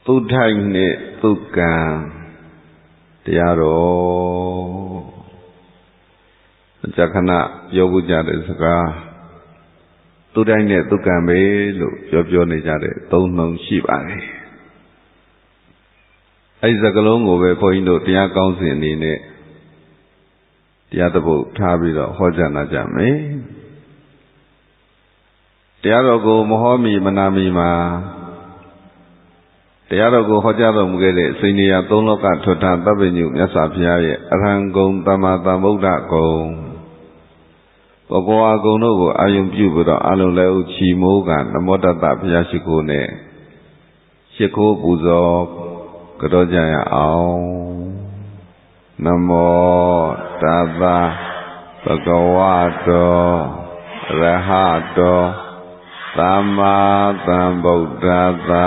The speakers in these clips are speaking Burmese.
tu thanh nệ tu càng tia rồi chắc khả năng yogu cha để saka tu thanh nệ tu càng mấy lúc cho này cha để tu nông sĩ bài ấy giờ cái lỗ ngồi về coi đồ tia cao xịn này nè tia tập bộ tha bị đó hóa ra là chả mấy tia rồi cô mua mì mà nam mì mà tia rồi cô hóa ra rồi một cái để sinh đi tôn lộc cả thuật thản tập về nhiều nhất sạp phía vậy thằng công tam tam bốc đạ công có qua công nó của ai dùng chịu bữa đó ai dùng lấy chi mô cả nó mất tập phía sĩ cô nè sĩ cô bù gió cái đó dài áo Nam mô Tassa Bhagavato Arahato Samma Sambuddhassa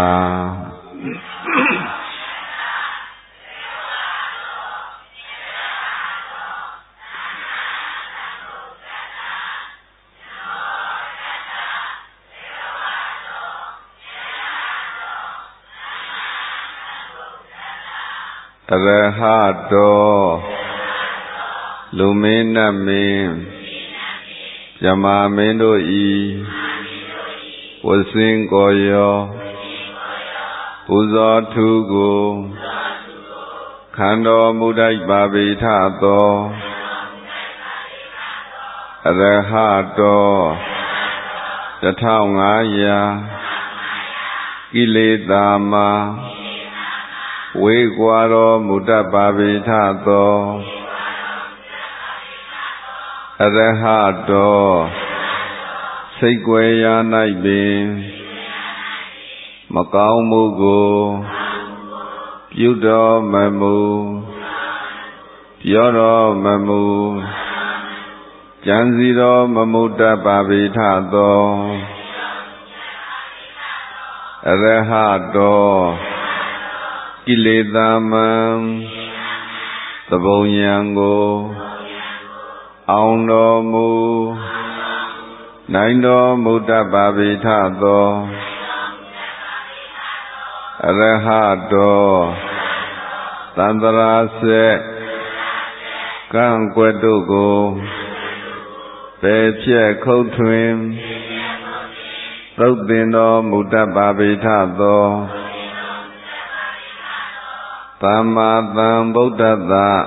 Arahato Lumina Min Yama Mendo I Wasin Goyo Uzo Tugu Khando Mudai Babitato Arahato Tatao Ngaya Kiletama Wê qua đó mù đa bà bì thà tô Arahato Xây quê ya nai bì Mà cao mù gô Piu đô mà mù Piu đô mà mù Chán gì đô mà mù đa bà bì thà tô Arahato Kiletamam Tabonyango Aung do mu Nain do Muddhabhavithato Arahato Tantarase Kang Kwetuko Pe Phie Khâu Thuyên Tâu Tiên do Muddhabhavithato Tamma Sambuddhassa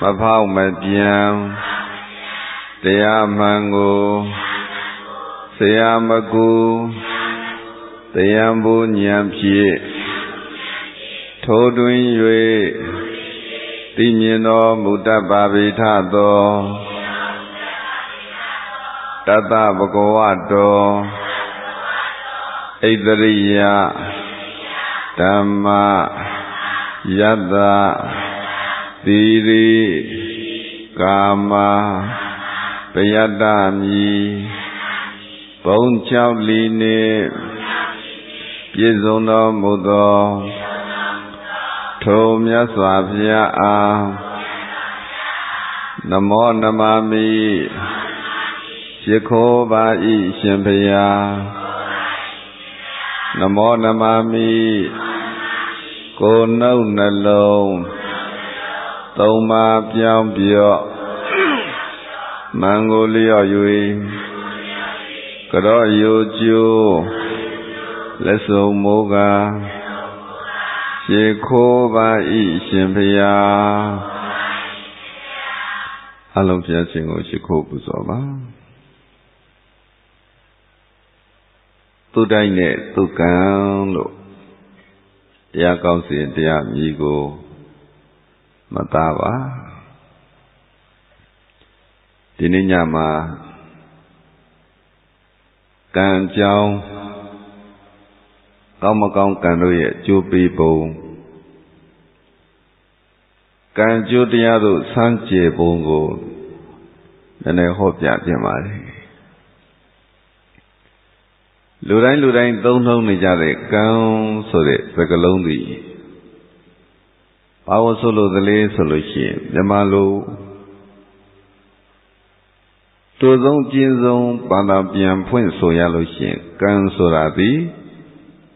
Mà phao mà biang Tia mango Tia magu Tia bu nham phie Thô tuyên yuê Ti miên đó Muddhabhavithato Tata Bhagavato Aitariya Dhamma Yatta Tiri Kama Payata Mi Bông Chao Lý Nê Piết Dung Đó Mù Đó Thôမြတ်စွာဘုရားအားနမောနမမိရှိခိုးပါ၏ရှင်ဘုရားနမောနမမိကိုယ်နှုတ်နှလုံးသုံးပါးပြောင်းပြော့မန်ကိုလျော့၍ကြော့ရိုးကျိုးလက်စုံမိုးကားရှိခိုးပါ၏ရှင်ဘုရားအလုံးပြည့်ခြင်းကိုရှိခိုးပူဇော်ပါသူတိုင်းနဲ့သူကံလို့တရားကောင်းစဉ်တရားမြည်ကိုမသားပါဒီနေ့ညမှာကံကြောင်းကောင်းမကောင်းကံတို့ရဲ့အကျိုးပေးပုံကံကျိုးတရားတို့စမ်းကြယ်ပုံကိုနည်းနည်းဟောပြခြင်းပါတယ်လူတိုင်းသုံးနှုံးနေကြတဲ့ကံဆိုတဲ့စကားလုံးသည်ဘာလို့ဆိုလို့သလဲဆိုလို့ရှိရင်မြန်မာလိုတူဆုံးကျင်းဆုံးဘာသာပြန်ဖွင့်ဆိုရလို့ရှိရင်ကံဆိုတာသည်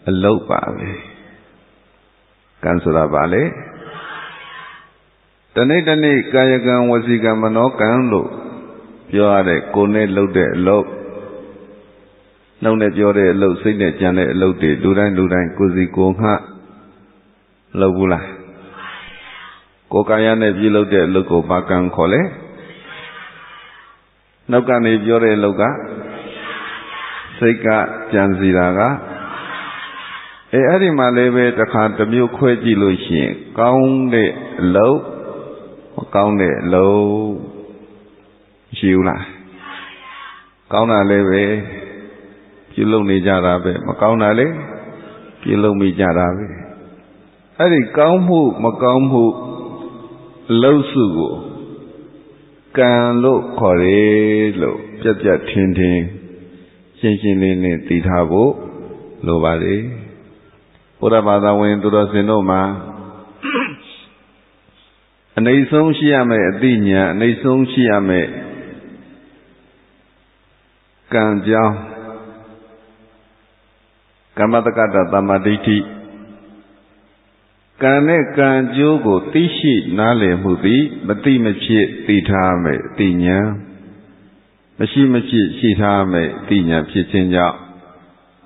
a low bally. Cancela Bali. The Natani Kayagan was the Gamano Kanlo. You are a Kone loaded low. No net your low signet Janet loaded, Duran, Kuzi Gonha Lobula. Kokayan if you loaded loco Bakan Kole. No can if you're a loga. Seka Janziraga. Every Malay the can't the milk queji lucian, count it low, Shula. Kauna leve, Kilo ni jarabe, Macauna le, Kilo mi jarabe. Every Macamhu, low sugo, can look corre low, just tinting, changing in Titabo, low body. Pura bada went to the Sinoma. A nation shiame, a dinia, nation shiame. Kanja Kamatakata Tamaditi Kane Kanjogo Tishi Nale Mudi, Matimachi Titame, Tinya Mashimachi Shitame, Tinya Pichinja.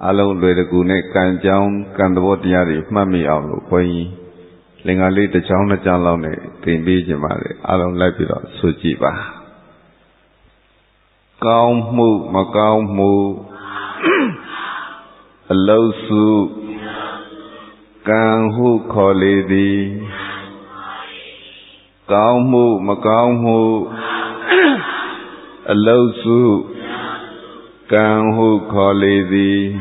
Along with the Gune Kanjam, Kandavotiari, Mammy out of Quay. Lingali the Chana Jalone, Timbi Jamari, Along Lapida, Sujiba. Kaum mu, Macau mu, a low soup, Kang hu Kolidi, Kaum mu, Macau mu, a low soup. Kang hu Kolidi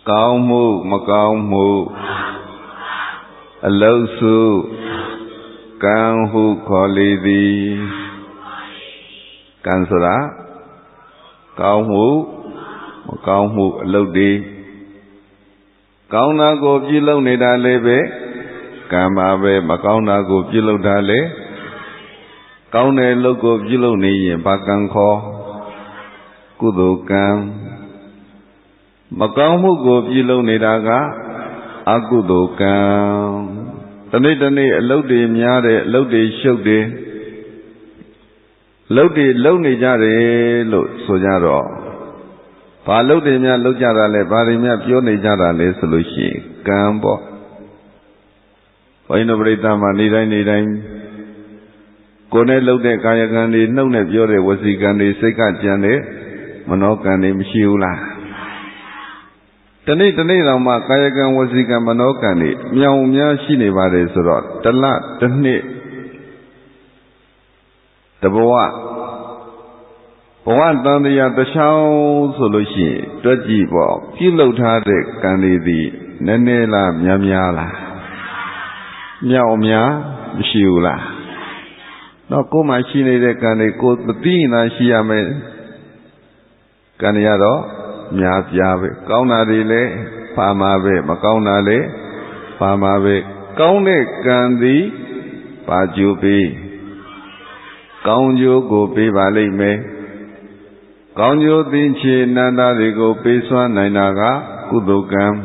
Kaumu Macaumu a low soup Kang hu Kolidi Kansara Kaumu Macaumu a low di Kauna go Pilo Nida Lebe Kamabe Macauna go Pilo Dale Kaune logo Pilo Ni Bakanko Kudokan Macaumu go Pilo Nidaga Akudokan Tanitani a loady miare, loady showde Loady lonely jare, load sojaro Palodi mia lojara barimia pione jara le solushi Cambo Oinobrita Manida Kone loade Kayagandi, no net yore was the Gandhi Seka Jane Manokani Mshiula. Tani Rama Kayagan was the Manokani, Miao Mia Shinivare Sorot, Tala, Tani the Boa Boa Dandia, the Shao Solushi, Dredgibo, Pilo Tade, Candidi, Nenela Miamiala Miao Mia Mshiula. No come Shine de Candi, go the Dina Shiame. Kaniado, Miapiave, Kaunadile, Pamabe, Macaunale, Pamabe, Kaune Gandhi, Pajubi, Kaunjo go be valley me, Kaunjo dinchi nanda de go peswa nainaga, Kudokam,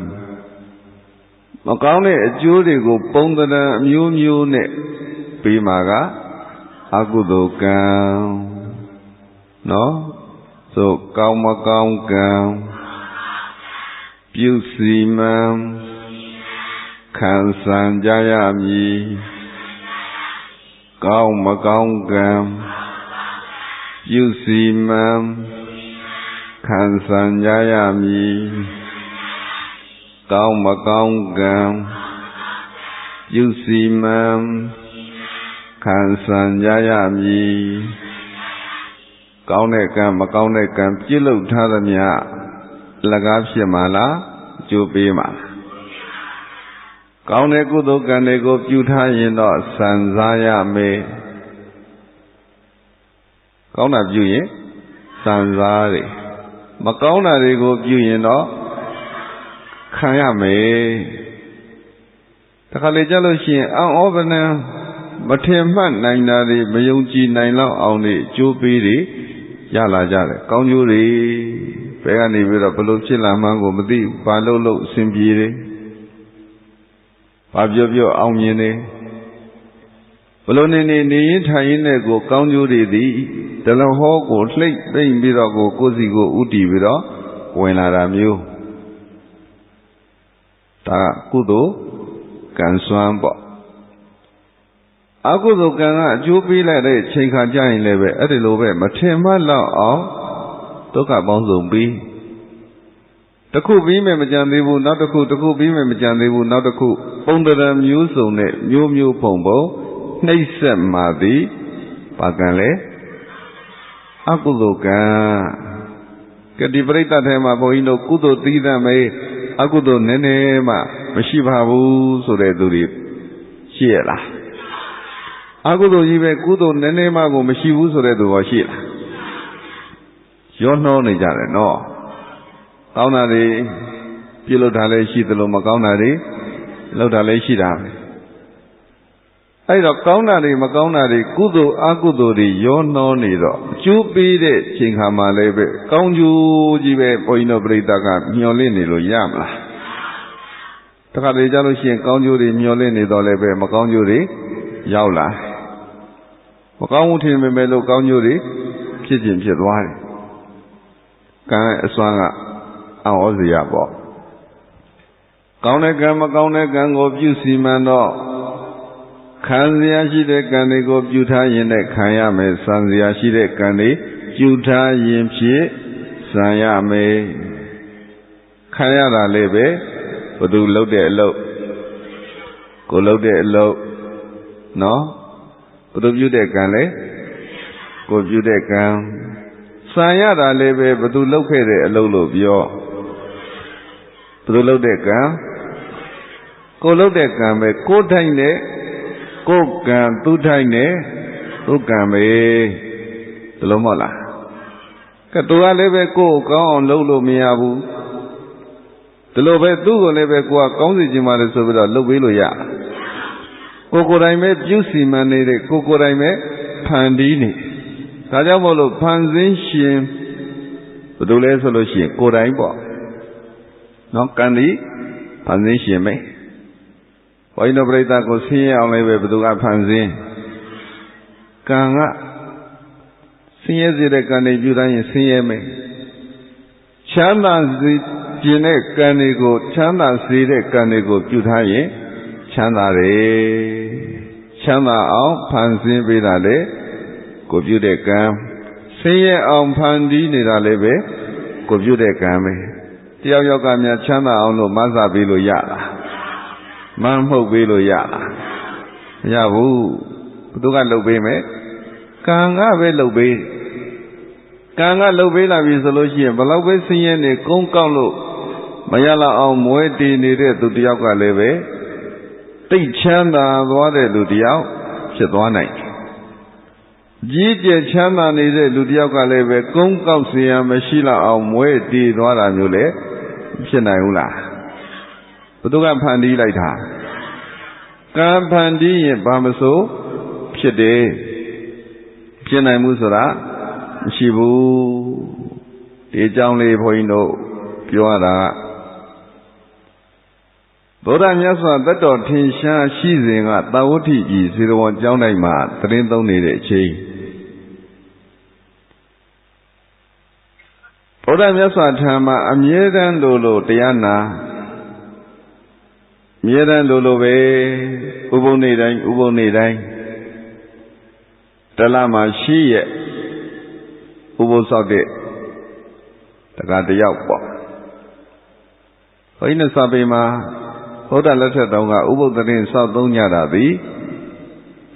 Macaune, Judy go pondana, Mew ne, Pimaga, Akudokam, no? So, Kaumakaungam, Pusimam, Kansan Jayami, Kaumakaungam, Pusimam, Kansan Jayami, Kaumakaungam, Pusimam, Kansan Jayami. Kaunekan, Macaunekan, Pilo Taramia, Lagapia Mala, Jubima. Kauneku Ganego, Putayino, Sanzaya me. Kauna Buye, Sanzari. Macauna Rego Buyino, Kayame. Takalejaloshi, Ovena, Matemman, Nainari, Mayunji, Naila, only Jubiri. Yala Jale, Kaunjuri, ဘယ်ကနေပြီးတော့ဘလို့ဖြစ်လာမှန်းကိုမသိဘာလို့လို့အစဉ်ပြေတယ်ဘာပြောအောင်မြင်တယ်ဘလို့နေရင်ထိုင်ရင်းနဲ့ကိုကောင်းကျိုးတွေသည်ဒလဟောကိုလှိမ့်သိမ့်ပြီးတော့ကိုယ်စီကိုဥတည်ပြီးတော့ဝင်လာတာမျိုးဒါကုသိုလ်ကံစွမ်းပေါ့အကုသိုလ်ကံကအကျိုးပေးလိုက်တဲ့ချိန်ခါကြရင်လည်းပဲအဲ့ဒီလိုပဲမထင်မှတ်လောက်အောင်ဒုက္ခပေါင်းစုံပြီးတစ်ခုပြီးမယ်မကြံသေးဘူးနောက်တစ်ခုပြီးမယ်မကြံသေးဘူးနောက်တစ်ခုပုံတရံမျိုးစုံနဲ့မျိုးပုံနှိမ့်ဆက်မှသည်ဘာကံလဲအကုသိုလ်ကံကတိပရိသတ်ထဲမှာဘုန်းကြီးတို့ကုသိုလ်သီးသန့်ပဲအကုသိုလ်နည်းနည်းမှမရှိပါဘူးဆိုတဲ့သူတွေရှိရလားအကုသိုလ်ကြီးပဲကုသိုလ်နည်းနည်းမှကိုမရှိဘူးဆိုတဲ့သူရောရှိလားရောနှောနေကြတယ်နော်ကောင်းတာတွေပြုလုပ်တာလည်းရှိသလိုမကောင်းတာတွေလုပ်တာလည်းရှိတာပဲအဲ့တော့ကောင်းတာတွေမကောင်းတာတွေကုသိုလ်အကုသိုလ်တွေရောနှောနေတော့အကျိုးပေးတဲ့ချိန်ခါမှာလည်းပဲကောင်းကျိုးကြီးပဲဘုန်းကြီးတို့ပြိတ္တကမျှော်လင့်နေလို့ရမလားတခါတည်းကြလို့ရှိရင်ကောင်းကျိုးတွေမျှော်လင့်နေတော့လည်းပဲမကောင်းကျိုးတွေရောက်လာမကောင်းမှုထင်ပေမဲ့လို့ကောင်းကျိုးတွေဖြစ်ခြင်းဖြစ်သွားတယ်ကံအစွမ်းကအံ့ဩစရာပေါ့ကောင်းတဲ့ကံမကောင်းတဲ့ကံကိုပြုစီမံတော့ခံစရာရှိတဲ့ကံတွေကိုပြုထားရင်နဲ့ခံရမယ်ဆံစရာရှိတဲ့ကံတွေပြုထားရင်ဖြစ်ဆံရမယ်ခံရတာလည်းပဲဘသူလုပ်တဲ့အလုပ်ကိုလုပ်တဲ့အလုပ်နော်ဘသူပြုတဲ့ကံလဲကိုပြုတဲ့ကံဆံရတာလည်းပဲဘသူလုပ်ခဲ့တဲ့အလုပ်လို့ပြောဘသူလုပ်တဲ့ကံကိုလုပ်တဲ့ကံပဲကိုထိုင်တဲ့ကိုကံသူထိုင်တဲ့သူကံပဲဒီလိုမဟုတ်လားကဲသူကလည်းပဲကိုကောင်းအောင်လုပ်လို့မရဘူးဒီလိုပဲသူ့ကိုလည်းပဲကိုကကောင်းစီခြင်းပါလေဆိုပြီးတော့လုပ်ပေးလို့ရကိုယ်တိုင်ပဲပြုစီမံနေတဲ့ကိုယ်တိုင်ပဲဖန်တီးနေဒါကြောင့်မို့လို့ဖန်ဆင်းရှင်ဘယ်လိုလဲဆိုလို့ရှိရင်ကိုယ်တိုင်ပေါ့နော်ကံဒီဖန်ဆင်းရှင်ပဲဘုန်းကြီးတို့ပြိဿကိုဆင်းရဲအောင်လည်းပဲဘယ်သူကဖန်ဆင်းကံကဆင်းရဲစေတဲ့ကံတွေပြုတိုင်းရင်ဆင်းရဲမယ်ချမ်းသာစေခြင်းတဲ့ကံတွေကိုချမ်းသာစေတဲ့ကံတွေကိုပြုထားရင်ချမ်းသာတယ်ချမ်းသာအောင်ဖန်ဆင်းပေးတာလေကိုပြုတဲ့ကံဆင်းရဲအောင်ဖန်တီးနေတာလည်းပဲကိုပြုတဲ့ကံပဲတယောက်ယောက်ကများချမ်းသာအောင်လို့မဆပေးလို့ရလားမမှုတ်ပေးလို့ရလားမရဘူးဘသူကလုပ်ပေးမယ်ကံကပဲလုပ်ပေးကံကလုပ်ပေးလာပြီဆိုလို့ရှိရင်ဘလောက်ပဲဆင်းရဲနေကုန်းကောက်လို့မရလောက်အောင်မွဲတည်နေတဲ့သူတယောက်ကလည်းပဲတိတ်ချမ်းသာသွားတဲ့လူတယောက်ဖြစ်သွားနိုင်တယ်ကြီးကျယ်ချမ်းသာနေတဲ့လူတယောက်ကလည်းပဲကုန်းကောက်เสียမရှိလောက်အောင်မွဲတည်သွားတာမျိုးလည်းဖြစ်နိုင်ဘူးလားဘသူကဖန်တီးလိုက်တာကံဖန်တီးရင်ဘာမဆိုဖြစ်တယ်ဖြစ်နိုင်မှုဆိုတာမရှိဘူးဒီအကြောင်းလေးဘုန်းကြီးတို့ပြောရတာဗုဒ္ဓမြတ်စွာဘုရားတော်ထင်ရှားရှိစဉ်ကသာဝတိကြီးဇေရဝံကျောင်းတိုင်းမှာသတင်းသုံးနေတဲ့အချိန်ဗုဒ္ဓမြတ်စွာထံမှာအမြဲတမ်းလိုတရားနာအမြဲတမ်းလိုပဲဥပုံနေတိုင်းတလမှာရှိရဲ့ဥပုသ်ဆောက်တဲ့တက္ကတယောက်ပေါ့ဘုန်းကြီးနဲ့စာပေမှာဘုရားလက်ထက်တောင်ကဥပုသ်သရင်ဆောက်သုံးကြတာသည်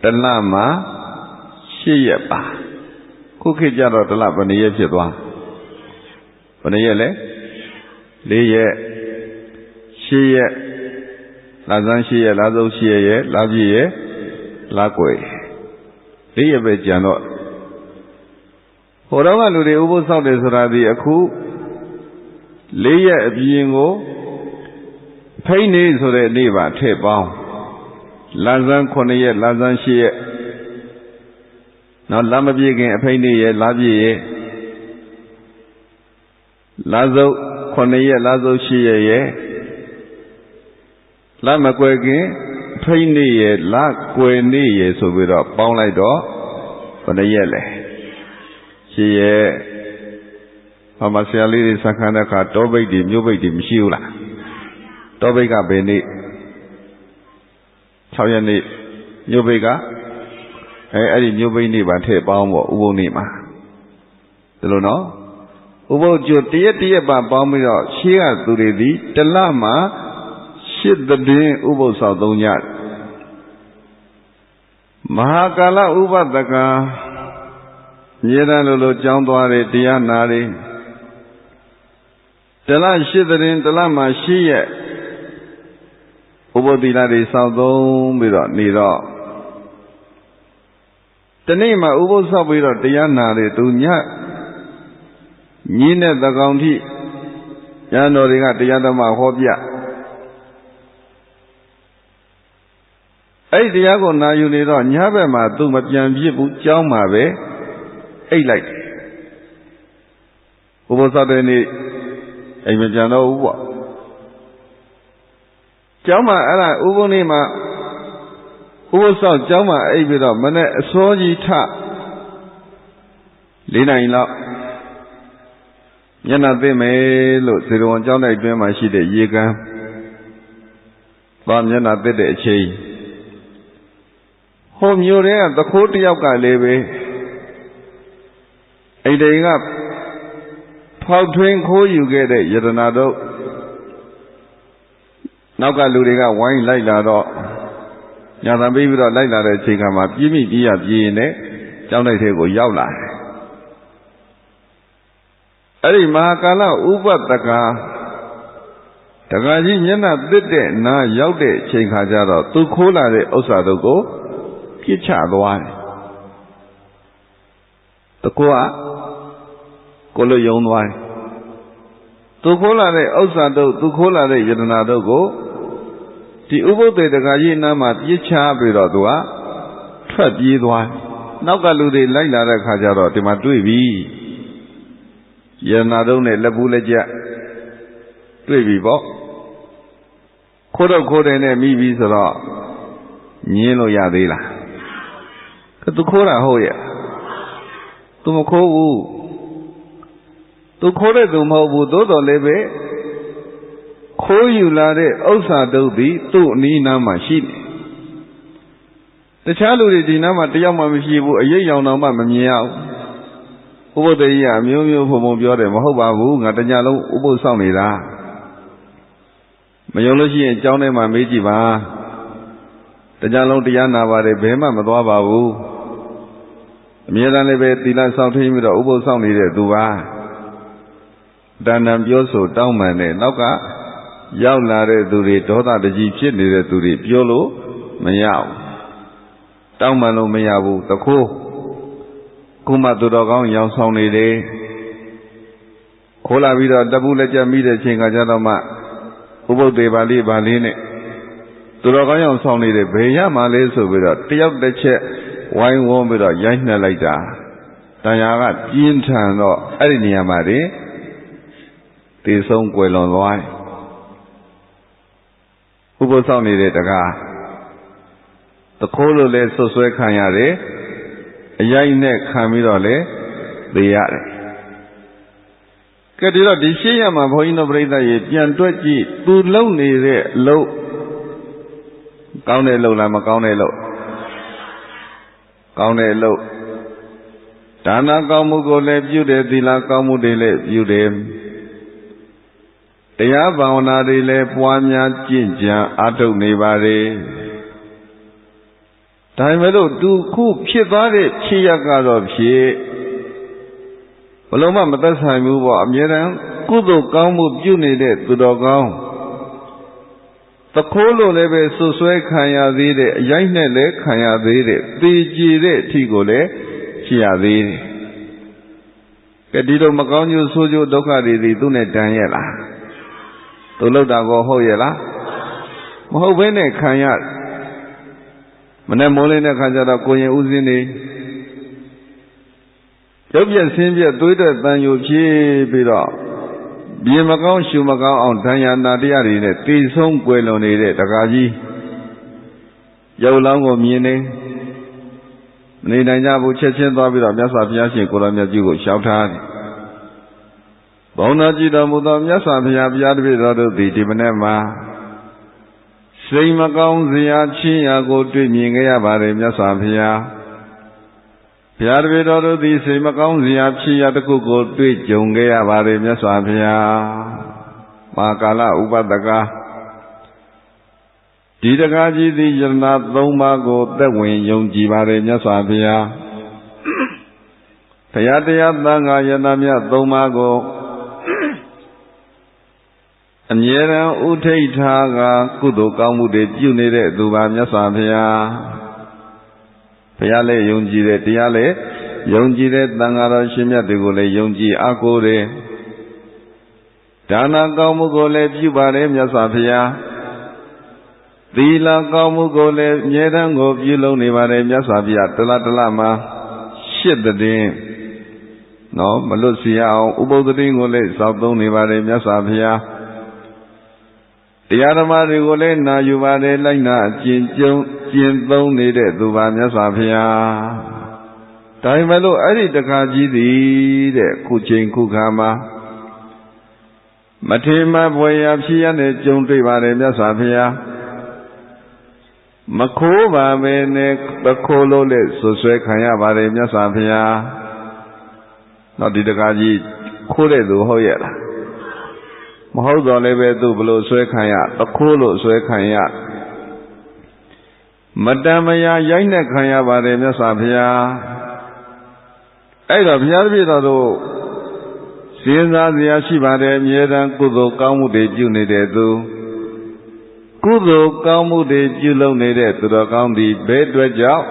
တလမှာ8ရက်ပါခုခေတ်ကျတော့တလဘယ်နှရက်ဖြစ်သွားဘယ်နှရက်လဲ4ရက်8ရက်လာဇန်8ရက်လာစုံ8ရက်လာပြည့်ရက်လာကွယ်4ရက်ပဲကြံတော့ဟိုတော့ကလူတွေဥပုသ်ဆောက်တယ်ဆိုတာဒီအခု4ရက်အပြင်ကိုဖိနေဆိုတဲ့နေ့ပါထည့်ပေါင်းလာဇန်9ရက်လာဇန်10ရက်နောက်လမပြည့်ခင်အဖိနေရက်လာပြည့်ရက် Lazo Konaye Lazo Shiye La Maquakin Trainee La Quene so with a pound like dog Konayele Shiye Hamasiali Sakanaka Tobe di Mube di Mshula Tobega Beni Tayani Nubega Eddie Nubini Bate Bambo Ubunima Delono Ubo Jotia Bambo Shia Duridi Telama Shit the day Ubo Sadonya Mahakala Uba Daka Yera Lolo Jandware Dianari Tela Shidrin Telama Shia Ubo Dilari Sadom Bira Nira Tanima Ubo Sabira Dianari Dunya Nina the county Yanoriga Diadama Hobia Diago na you need on Yabema to Matian Jibu Jamabe, a light. Who was that any Emiliano? Jama Ala Ubonima Who was out Jama Abida Mane Soji Ta Lina in love Yana de me look the one John I dream I see the Yiga Bam Yana did a chain. Home you there, the court Yaka lebe. A day up. How train call you get it, yet another. Naka Ludiga wine like that. Yada baby like that, take him up. Give me the up ye in it. Down I take go Yaula. Eri Mahakala Uba Taka Tagaji Yana did it, na Yaude, Ching Hajara, to Kola de Osadogo. Kicha Loai The Koa Kolo Yonwai To Kola de Osado, to Kola de Yadanado go the Ubo de Gayi Nama Yicha Birodua Trap Yidwai Nagalu de Laila Kajaro, the Madui Yanadone Labuleja Baby Bok Koda Kodene Mibi Sara Nielo Yadila To Kora Hoya To Mokovu To Kore to Mobu Dodo Lebe Koyulade Osa Dodi to Nina Machine The Chalu di Nama Tiama Mishibu, a young Nama Miao Over the year, Mio Pomobio, Mahobabu, Natanyalo, Ubo Samida Mayology and John and Mamijiba The Jalo Diana Vare Bema Madwababu Mielanebe Dila South Him with the Ubo Sound Duva Danam Yoso, Downman, Noka, Yaulare Duri, Dota the Egyptian Duri, Piolo, Mayao Downmano Mayabu, the Ko Kuma Dudogon, Yang Sound Kola Vida, Dabulaja Mida Chingajama, Ubo de Bali Baline Dudogon Sound Beya Maleso with a Tiak the Che. Wine warm with a Yana like that. Tayaga, Jintan or Arinia Mari, the song well on wine. Who was on it? The Kolo le so Kanyare, a Yaine Camirole, the Yare. Cadilla, the Shiama Boino Breda, Yantuaji, too lonely, low. Gaunelo Lama Gaunelo. Gaunelo Dana Gamugo le Bude, Dila Gamu de le Bude. They have Bauna de le Puanya Jinja, Ato Nebare. Timelo do cook Chivare, Chiaga of She. Paloma Matasa move up Yeran, Kudo Gamu Junide to Dogam. The Kolo lebe so sway Kaya Vide, Yainele Kaya Vide, Vijire Tigole, Chia Vide. Kadido Magonio Sojo Dokari, Dune Daniela. Tolodago Hoyela. Mohobene Kaya Manemolina Kajara Koya Uzini. Yobian Simbia Duida than you Bida. ပြေမကောင်းရှုမကောင်းအောင်တန်ရာနာတရားတွေနဲ့တည်ဆုံးကွယ်လွန်နေတဲ့တကားကြီးရုပ်လောင်းကိုမြင်နေမနေနိုင်ကြဘူးချက်ချင်းသွားပြီးတော့မြတ်စွာဘုရားရှင်ကိုရောမြတ်ကြီးကိုလျှောက်ထားတယ်ဘုံတော်ကြည်တော်မူသောမြတ်စွာဘုရားတရားတပည့်တော်တို့သည်ဒီမနေ့မှာစိတ်မကောင်းစရာချင်းရာကိုတွေ့မြင်ခဲ့ရပါတယ်မြတ်စွာဘုရားဘုရားတပည့်တော်တို့သည်စိတ်မကောင်းစရာဖြစ်ရာတစ်ခုကိုတွေ့ကြုံခဲ့ရပါတယ်မြတ်စွာဘုရားမာကာလဥပဒကဒီတကားကြီးသည်ယရဏသုံးပါးကိုသက်ဝင်ယုံကြည်ပါတယ်မြတ်စွာဘုရားဘုရားတရားသံဃာယနာမြတ်သုံးပါးကိုအမြဲတမ်းဥထိတ်ထားကကုသိုလ်ကောင်းမှုတွေပြုနေတဲ့သူပါမြတ်စွာဘုရားဘုရားလည်းယုံကြည်တယ်တရားလည်းယုံကြည်တဲ့သံဃာတော်ရှင်မြတ်တွေကိုလည်းယုံကြည်အားကိုးတယ်ဒါနကောင်းမှုကိုလည်းပြုပါတယ်မြတ်စွာဘုရားသီလကောင်းမှုကိုလည်းအမြဲတမ်းကိုပြုလုပ်နေပါတယ်မြတ်စွာဘုရားတလမှာရှစ်တဲ့နော်မလွတ်စီအောင်ဥပုသ္တိကိုလည်းစောင့်သုံးနေပါတယ်မြတ်စွာဘုရားတရားဓမ္မတွေကိုလည်းနာယူပါတယ်လိုက်နာကျင့်သုံးနေတဲ့သူပါမြတ်စွာဘုရားဒါပေမဲ့လို့အဲ့ဒီတခါကြီးသည်တဲ့ခုချိန်ခုခါမှာမထေမဘွယ်ရာဖြစ်ရတဲ့ကြုံတွေ့ပါတယ်မြတ်စွာဘုရားမခိုးပါပဲနဲ့တခိုးလို့လည်းဆွဆွဲခံရပါတယ်မြတ်စွာဘုရားတော့ဒီတကားကြီးခိုးတဲ့သူဟုတ်ရဲ့လားမဟုတ်တော့လည်းပဲသူဘလို့ဆွဲခံရတခိုးလို့ဆွဲခံရမတန်မယာရိုက်နဲ့ခံရပါတယ်မြတ်စွာဘုရားအဲ့တော့ဘုရားတပည့်တော်တို့စဉ်းစားစရာရှိပါတယ်အမြဲတမ်းကုသိုလ်ကောင်းမှုတွေပြုနေတဲ့သူကုသိုလ်ကောင်းမှုတွေပြုလုပ်နေတဲ့သူတော်ကောင်းသည်ဘယ်အတွက်ကြောင့်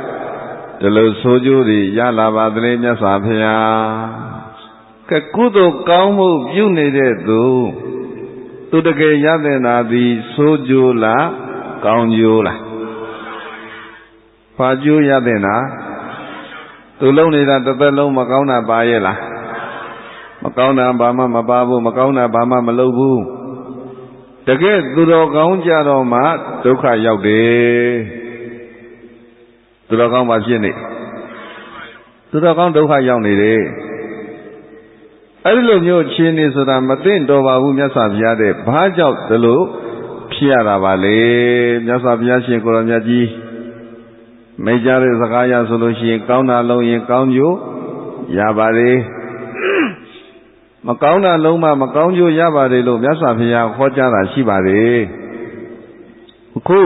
ဒီလိုဆိုကြတွေရလာပါသလဲမြတ်စွာဘုရားကဲကုသိုလ်ကောင်းမှုပြုနေတဲ့သူတကယ်ရတဲ့နာသည်ဆိုကြလားကောင်းကြလားဘာကြိုးရတဲ့နာသူလုံးနေတာတစ်သက်လုံးမကောင်းတာပါရဲ့လားမကောင်းတာဘာမှမပါဘူးမကောင်းတာဘာမှမလုပ်ဘူးတကယ်သူတော်ကောင်းကြတော့မှဒုက္ခရောက်တယ်သူတော်ကောင်းမှဖြစ်နေသူတော်ကောင်းဒုက္ခရောက်နေတယ်အဲ့ဒီလိုမျိုးခြေနေဆိုတာမသိတော့ပါဘူးမြတ်စွာဘုရားတဲ့ဘာကြောင့်ဒီလိုဖြစ်ရတာပါလေမြတ်စွာဘုရားရှင်ကိုရောမြတ်ကြီးမိကြတဲ့စကားရဆိုလို့ရှိရင်ကောင်းတာလုံးရင်ကောင်းကျိုးရပါလေမကောင်းတာလုံးမှမကောင်းကျိုးရပါတယ်လို့မြတ်စွာဘုရားဟောကြားတာရှိပါတယ်အခု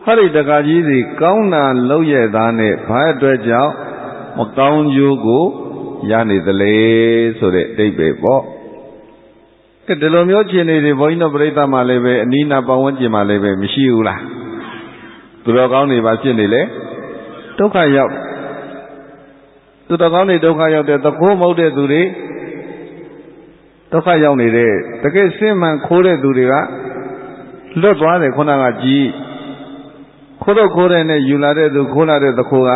ဟာဒီတကားကြီးစီကောင်းတာလုံးရဲ့သားနဲ့ဘာအတွက်ကြောင့်မကောင်းကျိုးကိုရနေသလဲဆိုတဲ့အဓိပ္ပာယ်ပေါ့ကဲဒီလိုမျိုးခြေနေတွေဘုန်းကြီးတို့ပြိဿမှာလည်းပဲအနိနာပတ်ဝန်းကျင်မှာလည်းပဲမရှိဘူးလားသူတော်ကောင်းတွေပါဖြစ်နေလေဒုက္ခရောက်သူတော်ကောင်းတွေဒုက္ခရောက်တဲ့သခိုးမဟုတ်တဲ့သူတွေဒုက္ခရောက်နေတဲ့တကယ်စင်မှန်ခိုးတဲ့သူတွေကလွတ်သွားတယ်ခုနကကြည်ခိုးတော့ခိုးတဲ့နဲ့ယူလာတဲ့သူခိုးလာတဲ့သခိုးက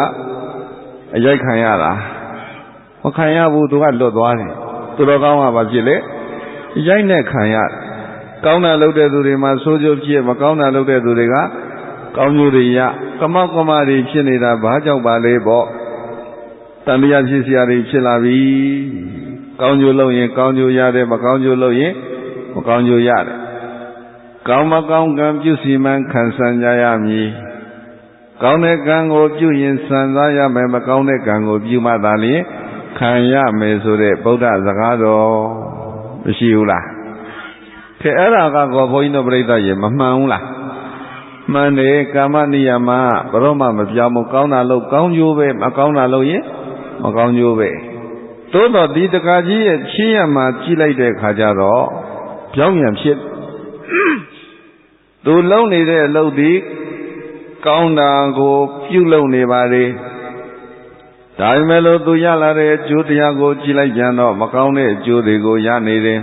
အရိုက်ခံရတာမခံရဘူးသူကလွတ်သွားတယ်သူတော်ကောင်းကဘာဖြစ်လဲရိုက်နဲ့ခံရကောင်းတာလုပ်တဲ့သူတွေမှာဆိုးကျိုးဖြစ်မကောင်းတာလုပ်တဲ့သူတွေကကောင်းကျိုးတွေရကမောက်ကမတွေဖြစ်နေတာဘာကြောင့်ပါလဲပေါ့တန်တရားဖြစ်စရာတွေဖြစ်လာပြီကောင်းကျိုးလုပ်ရင်ကောင်းကျိုးရတယ်မကောင်းကျိုးလုပ်ရင်မကောင်းကျိုးရတယ်ကောင်းမကောင်းကံပြုစီမံခံစားကြရမည်ကောင်းတဲ့ကံကိုပြုရင်စံစားရမယ်မကောင်းတဲ့ကံကိုပြုမှသာလျှင်ခံရမယ်ဆိုတဲ့ဗုဒ္ဓစကားတော်မရှိဘူးလားခဲအဲ့ဒါကတော့ဘုန်းကြီးတို့ပြိဿရေမမှန်ဘူးလားမှန်တယ်ကာမနိယမဘရောမှမပြောင်းဘူးကောင်းတာလို့ကောင်းကျိုးပဲမကောင်းတာလို့ရင်မကောင်းကျိုးပဲသို့တော့ဒီတကာကြီးရဲ့ချီးရမှာကြည့်လိုက်တဲ့ခါကျတော့ပြောင်းပြန်ဖြစ်သူလုံးနေတဲ့အလုပ်ဒီကောင်းတာကိုပြုလုပ်နေပါလေဒါပေမဲ့လို့သူရလာတဲ့အကျိုးတရားကိုကြည့်လိုက်ပြန်တော့မကောင်းတဲ့အကျိုးတွေကိုရနေတယ်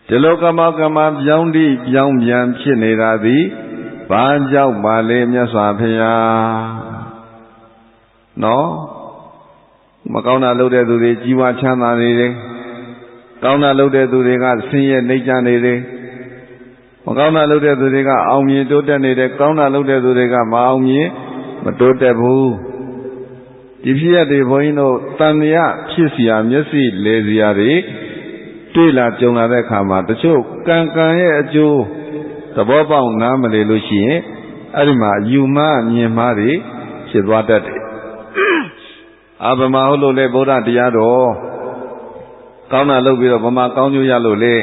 ဒီလိုကမပြောင်းတိပြောင်းပြန်ဖြစ်နေတာသည်ဘာကြောင့်ပါလဲမြတ်စွာဘုရားနော်မကောင်းတာလုပ်တဲ့သူတွေကြီးပွားချမ်းသာနေတယ် ကောင်းတာလုပ်တဲ့သူတွေကဆင်းရဲနှိမ့်ချနေတယ်မကောင်းတာလုပ်တဲ့သူတွေကအောင်မြင်တိုးတက်နေတယ်ကောင်းတာလုပ်တဲ့သူတွေကမအောင်မြင်မတိုးတက်ဘူးဒီဖြစ်ရတဲ့ဘုန်းကြီးတို့တန်မြဖြစ်เสียမျက်စိလဲเสียတွေတွေ့လာကြုံလာတဲ့အခါမှာတချို့ကံရဲ့အကျိုးသဘောပေါက်နားမလည်လို့ရှိရင်အဲ့ဒီမှာယူမမြင်မှားတွေဖြစ်သွားတတ်တယ်အဘမဟုတ်လို့လေဗုဒ္ဓတရားတော်ကောင်းတာလုပ်ပြီးတော့ဗမာကောင်းကျိုးရလို့လေ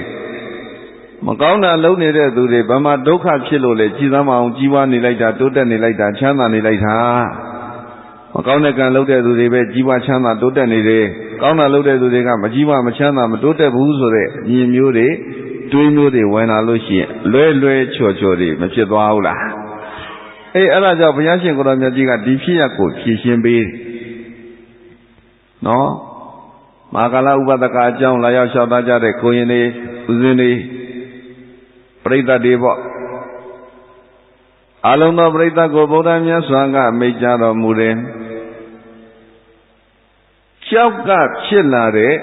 မကောင်းတာလုပ်နေတဲ့သူတွေဗမာဒုက္ခဖြစ်လို့လေကြည်သမ်းမအောင်ကြီးပွားနေလိုက်တာတိုးတက်နေလိုက်တာချမ်းသာနေလိုက်တာမကောင်းတဲ့ကံလုပ်တဲ့သူတွေပဲကြီးပွားချမ်းသာတိုးတက်နေတယ်ကောင်းတာလုပ်တဲ့သူတွေကမကြီးပွားမချမ်းသာမတိုးတက်ဘူးဆိုတဲ့အမြင်မျိုးတွေတွေးမျိုးတွေဝင်လာလို့ရှိရင်လွဲချော်တွေမဖြစ်သွားဘူးလားအဲ့ဒါကြောင့်ဘုရားရှင်ကိုရောမြတ်ကြီးကဒီဖြစ်ရကိုဖြည့်ရှင်းပေးနော်မဟာကာလဥပဒကအကြောင်းလာရောက်လျှောက်သားကြတဲ့ကိုရင်တွေဦးဇင်းတွေပရိသတ်တွေပေါ့အလုံးသောပရိသတ်ကိုဗုဒ္ဓမြတ်စွာကမိန့်ကြားတော်မူတယ်ကြောက်ကဖြစ်လာတဲ့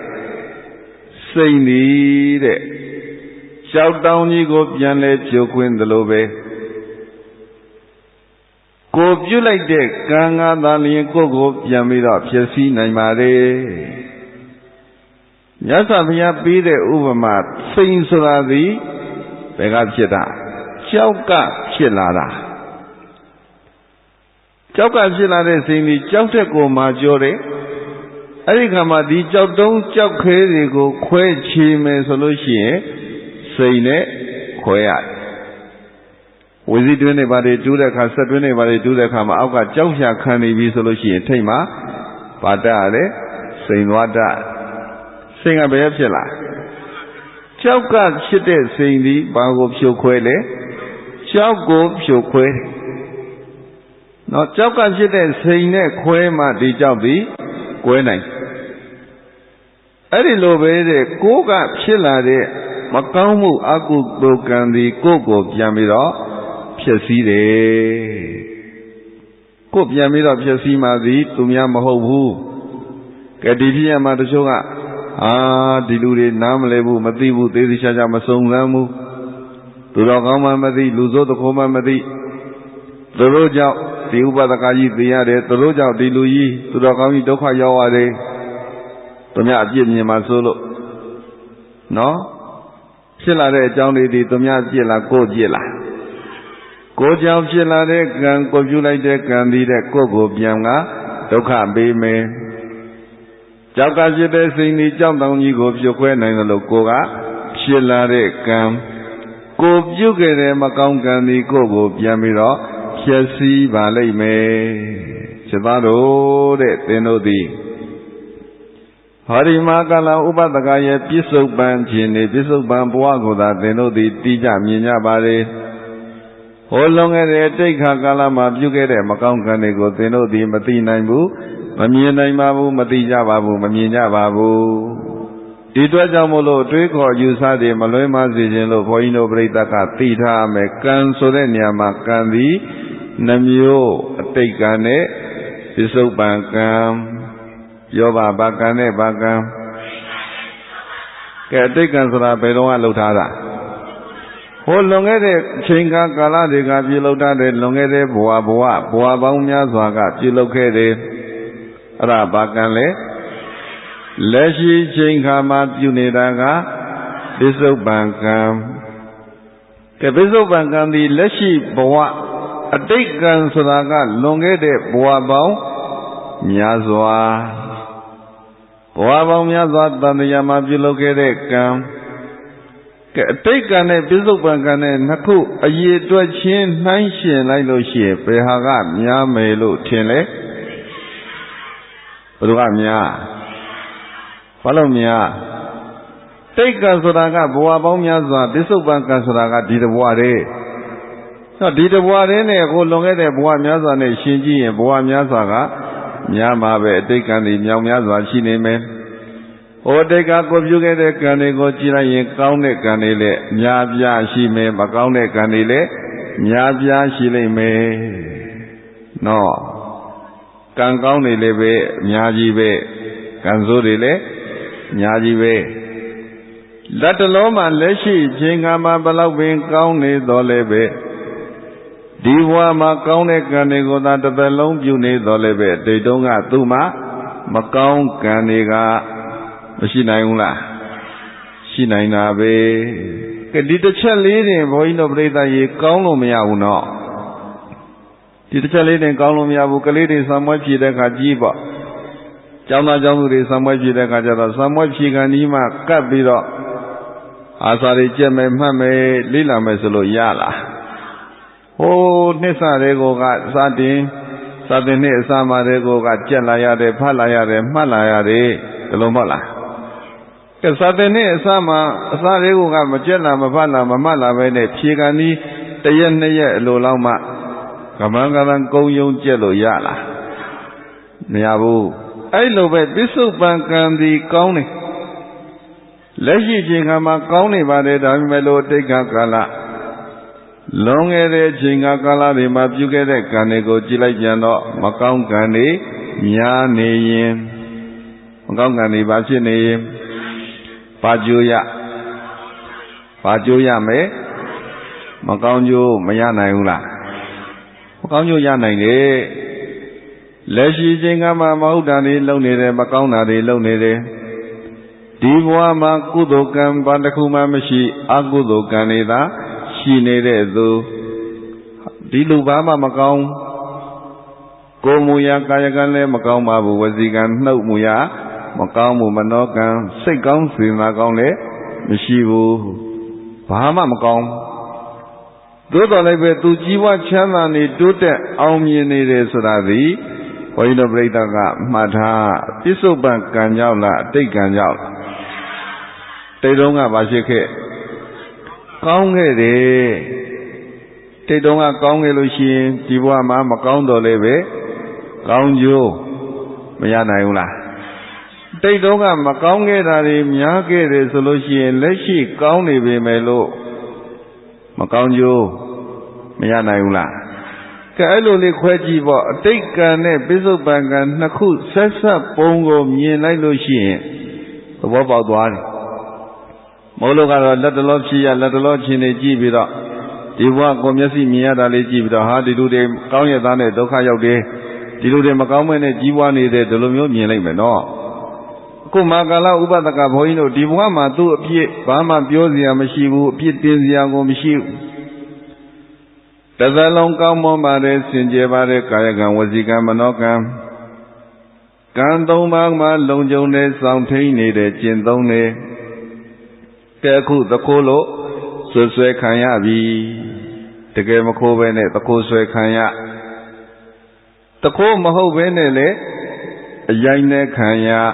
စိတ်နေတဲ့ကြောက်တောင်းကြီးကိုပြန်လဲဖြိုခွင်းသလိုပဲကိုပြုတ်လိုက်တဲ့ကံကသာလျင်ကိုပြန်ပြီးတော့ဖြစ်စည်းနိုင်ပါလေမြတ်စွာဘုရားပေးတဲ့ဥပမာစိတ်ဆိုတာသည်ဘယ်ကဖြစ်တာကြောက်ကဖြစ်လာတာကြောက်ကဖြစ်လာတဲ့စိတ်ဒီကြောက်တဲ့ကိုမှကြောတယ်အဲ့ဒီခါမှာဒီကြောက်တုံးကြောက်ခဲတွေကိုခွဲချေမယ်ဆိုလို့ရှိရင်စိတ်နဲ့ခွဲရတယ်ဝီစီတွင်းတွေဘာတွေတူးတဲ့အခါဆက်တွင်းတွေဘာတွေတူးတဲ့အခါမှာအောက်ကကြောက်ဖြာခံနေပြီဆိုလို့ရှိရင်ထိတ်မှာပါတတ်ရတယ်စိန်သွားတတ်စိတ်ကဘယ်ဖြစ်လာကြောက်ကဖြစ်တဲ့စိတ်ဒီဘာကိုဖြိုခွဲလဲကြောက်ကိုဖြိုခွဲတယ်နော်ကြောက်ကဖြစ်တဲ့စိတ်နဲ့ခွဲမှဒီကြောက်ပြီးကွဲနိုင်အဲ့ဒီလိုပဲတဲ့ကိုယ်ကဖြစ်လာတဲ့မကောင်းမှုအကုသိုလ်ကံဒီကိုယ်ကိုပြန်ပြီးတော့ဖြစ်စည်းတယ်ကိုယ်ပြန်ပြီးတော့ဖြစ်စည်းမှသည်သူများမဟုတ်ဘူးကဲဒီဖြစ်ရမှာတချို့ကဒီလူတွေနားမလဲဘူးမသိဘူးသေးသေးချာချာမစုံစမ်းဘူးသူတော်ကောင်းမှမသိလူဆိုးတခိုးမှမသိသူတို့ကြောင့်ဒီဥပဒကကြီးသိရတယ်သူတို့ကြောင့်ဒီလူကြီးသူတော်ကောင်းကြီးဒုက္ခရောက်ရတယ်သူများအပြစ်မြင်မှဆိုလို့နော်ဖြစ်လာတဲ့အကြောင်းတွေဒီသူများပြစ်လားကိုယ်ပြစ်လားကိုယ်ကြောင့်ဖြစ်လာတဲ့ကံကိုပြုလိုက်တဲ့ကံဒီတဲ့ကိုယ်ကိုပြန်ကဒုက္ခပေးမယ်ကြောက်ကဖြစ်တဲ့စိတ်ဒီကြောက်တောင်ကြီးကိုပြုတ်ခွဲနိုင်တယ်လို့ကိုယ်ကဖြစ်လာတဲ့ကံကိုပြုတ်ခဲ့တဲ့မကောင်းကံဒီကိုယ်ကိုပြန်ပြီးတော့ဖြစ်စည်းပါလိမ့်မယ်ချက်သားတို့တဲ့သင်တို့သည်ဟောဒီမဟာကာလဥပဒကရဲ့ပြစ္ဆုတ်ပံခြင်းနေပြစ္ဆုတ်ပံဘဝကိုသာသင်တို့သည်တိကျမြင်ကြပါလေဟောလွန်ခဲ့တဲ့တိတ်ခါကာလမှာပြုခဲ့တဲ့မကောင်းကံတွေကိုသင်တို့သည်မသိနိုင်ဘူးမမြင်နိုင်ပါဘူးမသိကြပါဘူးမမြင်ကြပါဘူးဒီအတွက်ကြောင့်မို့လို့တွေးခေါ်ယူဆတွေမလွဲမှားစေခြင်းလို့ဘုန်းကြီးတို့ပြိဿကသိထားမယ်ကံဆိုတဲ့နေရာမှာကံသည်နှမျိုးအတိတ်ကံနဲ့ပြစ္ဆုတ်ပံကံပြောပါဘာကံနဲ့ဘာကံကဲအတိတ်ကံဆိုတာဘယ်တော့မှလှုပ်ထားတာဟိုလွန်ခဲ့တဲ့အချိန်ကာလတွေကပြုလုပ်ထားတဲ့လွန်ခဲ့တဲ့ဘဝပေါင်းများစွာကပြုလုပ်ခဲ့တယ်အဲ့ဒါဘာကံလဲလက်ရှိချိန်ခါမှာပြုနေတာကပစ္စုပ္ပန်ကံကဲပစ္စုပ္ပန်ကံဒီလက်ရှိဘဝအတိတ်ကံဆိုတာကလွန်ခဲ့တဲ့ဘဝပေါင်းများစွာဘဝပေါင်းများစွာတန်တရားမှာပြုလုပ်ခဲ့တဲ့ကံကဲအတိတ်ကံနဲ့ပစ္စုပ္ပန်ကံနဲ့နှစ်ခုအရေးအတွက်ချင်းနှိုင်းယှဉ်လိုက်လို့ရှိရင်ဘယ်ဟာကများမယ်လို့ထင်လဲဘယ်သူကများဘာလို့များတိတ်ကံဆိုတာကဘဝပေါင်းများစွာပစ္စုပ္ပန်ကံဆိုတာကဒီတဘဝတည်းနော်ဒီတဘဝတည်းနဲ့ကိုလွန်ခဲ့တဲ့ဘဝများစွာနဲ့ရှင်ကြည့်ရင်ဘဝများစွာကများမှာပဲအတိတ်ကံတွေမြောင်များစွာရှိနေမယ်ဟိုတိတ်ကကိုပြုခဲ့တဲ့ကံတွေကိုကြည့်လိုက်ရင်ကောင်းတဲ့ကံတွေလည်းများပြားရှိမယ်မကောင်းတဲ့ကံတွေလည်းများပြားရှိလိမ့်မယ်နော်ကံကောင်းတွေလည်းပဲအများကြီးပဲကံဆိုးတွေလည်းအများကြီးပဲ Let alone Leshi, Jingama Balabin County, Dolebe. Diwa Macaune Canigo, that the long beauty, Dolebe, they don't have Duma, Macaun Caniga, Shinaula, Shinainabe. Did the Chalini, Boino Breda, ye Colomia uno. Did the Chalini Colomia Bucalidi, somewhat Chida Kajiba. Jama Jamuri, somewhat Chida Kajada, somewhat Chiganima, Kabiro. Asari Jeme Mame Lila Mesolo Yala. Oh, Nessa Rego got Sadin, Sama Rego got Jelaya, Palaya, Malaya, the Lomola. The Sadin, Sama, Sarego got Majella, Mapala, Mamala, Vene, Chigani, the Yenaya, Lolama, Kamangalan Goyong Jello Yala. Niabu, I love it, Bissell Bank and the County. Leshi Jingama County Vade Melo Tekakala Long Ere Jingakala de Mapuke Kanego Jilajano Macau Gani Mianeyin Macau Gani Bachine Pajuya me Macau Mayana Macau Yanane Leshi Jingama Maudani Lonere Macauna de Lonere Diwa ma kudokan bandakuma mashi agudokanida shineredu dilubama macau Gomuya kayakanle macau mabu wazikan no muya macau mumanokan sekang sinakanle mashibu Bahama macau Dodalebe tu jiwa chana ni dute aumyenere suradi Poino Bredaka Matha Pisoban Kanyaula Take Kanyaula They don't have a shake. Kongere. They don't have Kongelushin, Tiwama, Macondo Leve, Kongju, Mayanaula. They don't have Macongere, Miyake resolution, Leshi, County Melo, Maconju, Mayanaula. Kailoli Quajiba, take a net, Bisobank and Naku, Sessa, Pongo, Mienailushin. What about one? Mologa let the Lord see, let the Lord in a Jibida. The one Gomyasi Miada Jibida, how did do them, Kanya Dane, Dokayo de, did do them Macauman, Jiwani, the Dolomio Mielamen, no. Kumagala Ubadaka Boino, Diwama, do appear, Bama Biozia Mashivu, Pietizia Gomishiu. Does a long come on by the Sinjevare Kayagan was the Gamanokam. Gandoma, Longjone, Soundtain, the Jindone. Keku the Kolo, Suswe Kanyabi, the Gamako Vene, the Koswe Kanya. The Ko Maho Venele, a Yaine Kanya.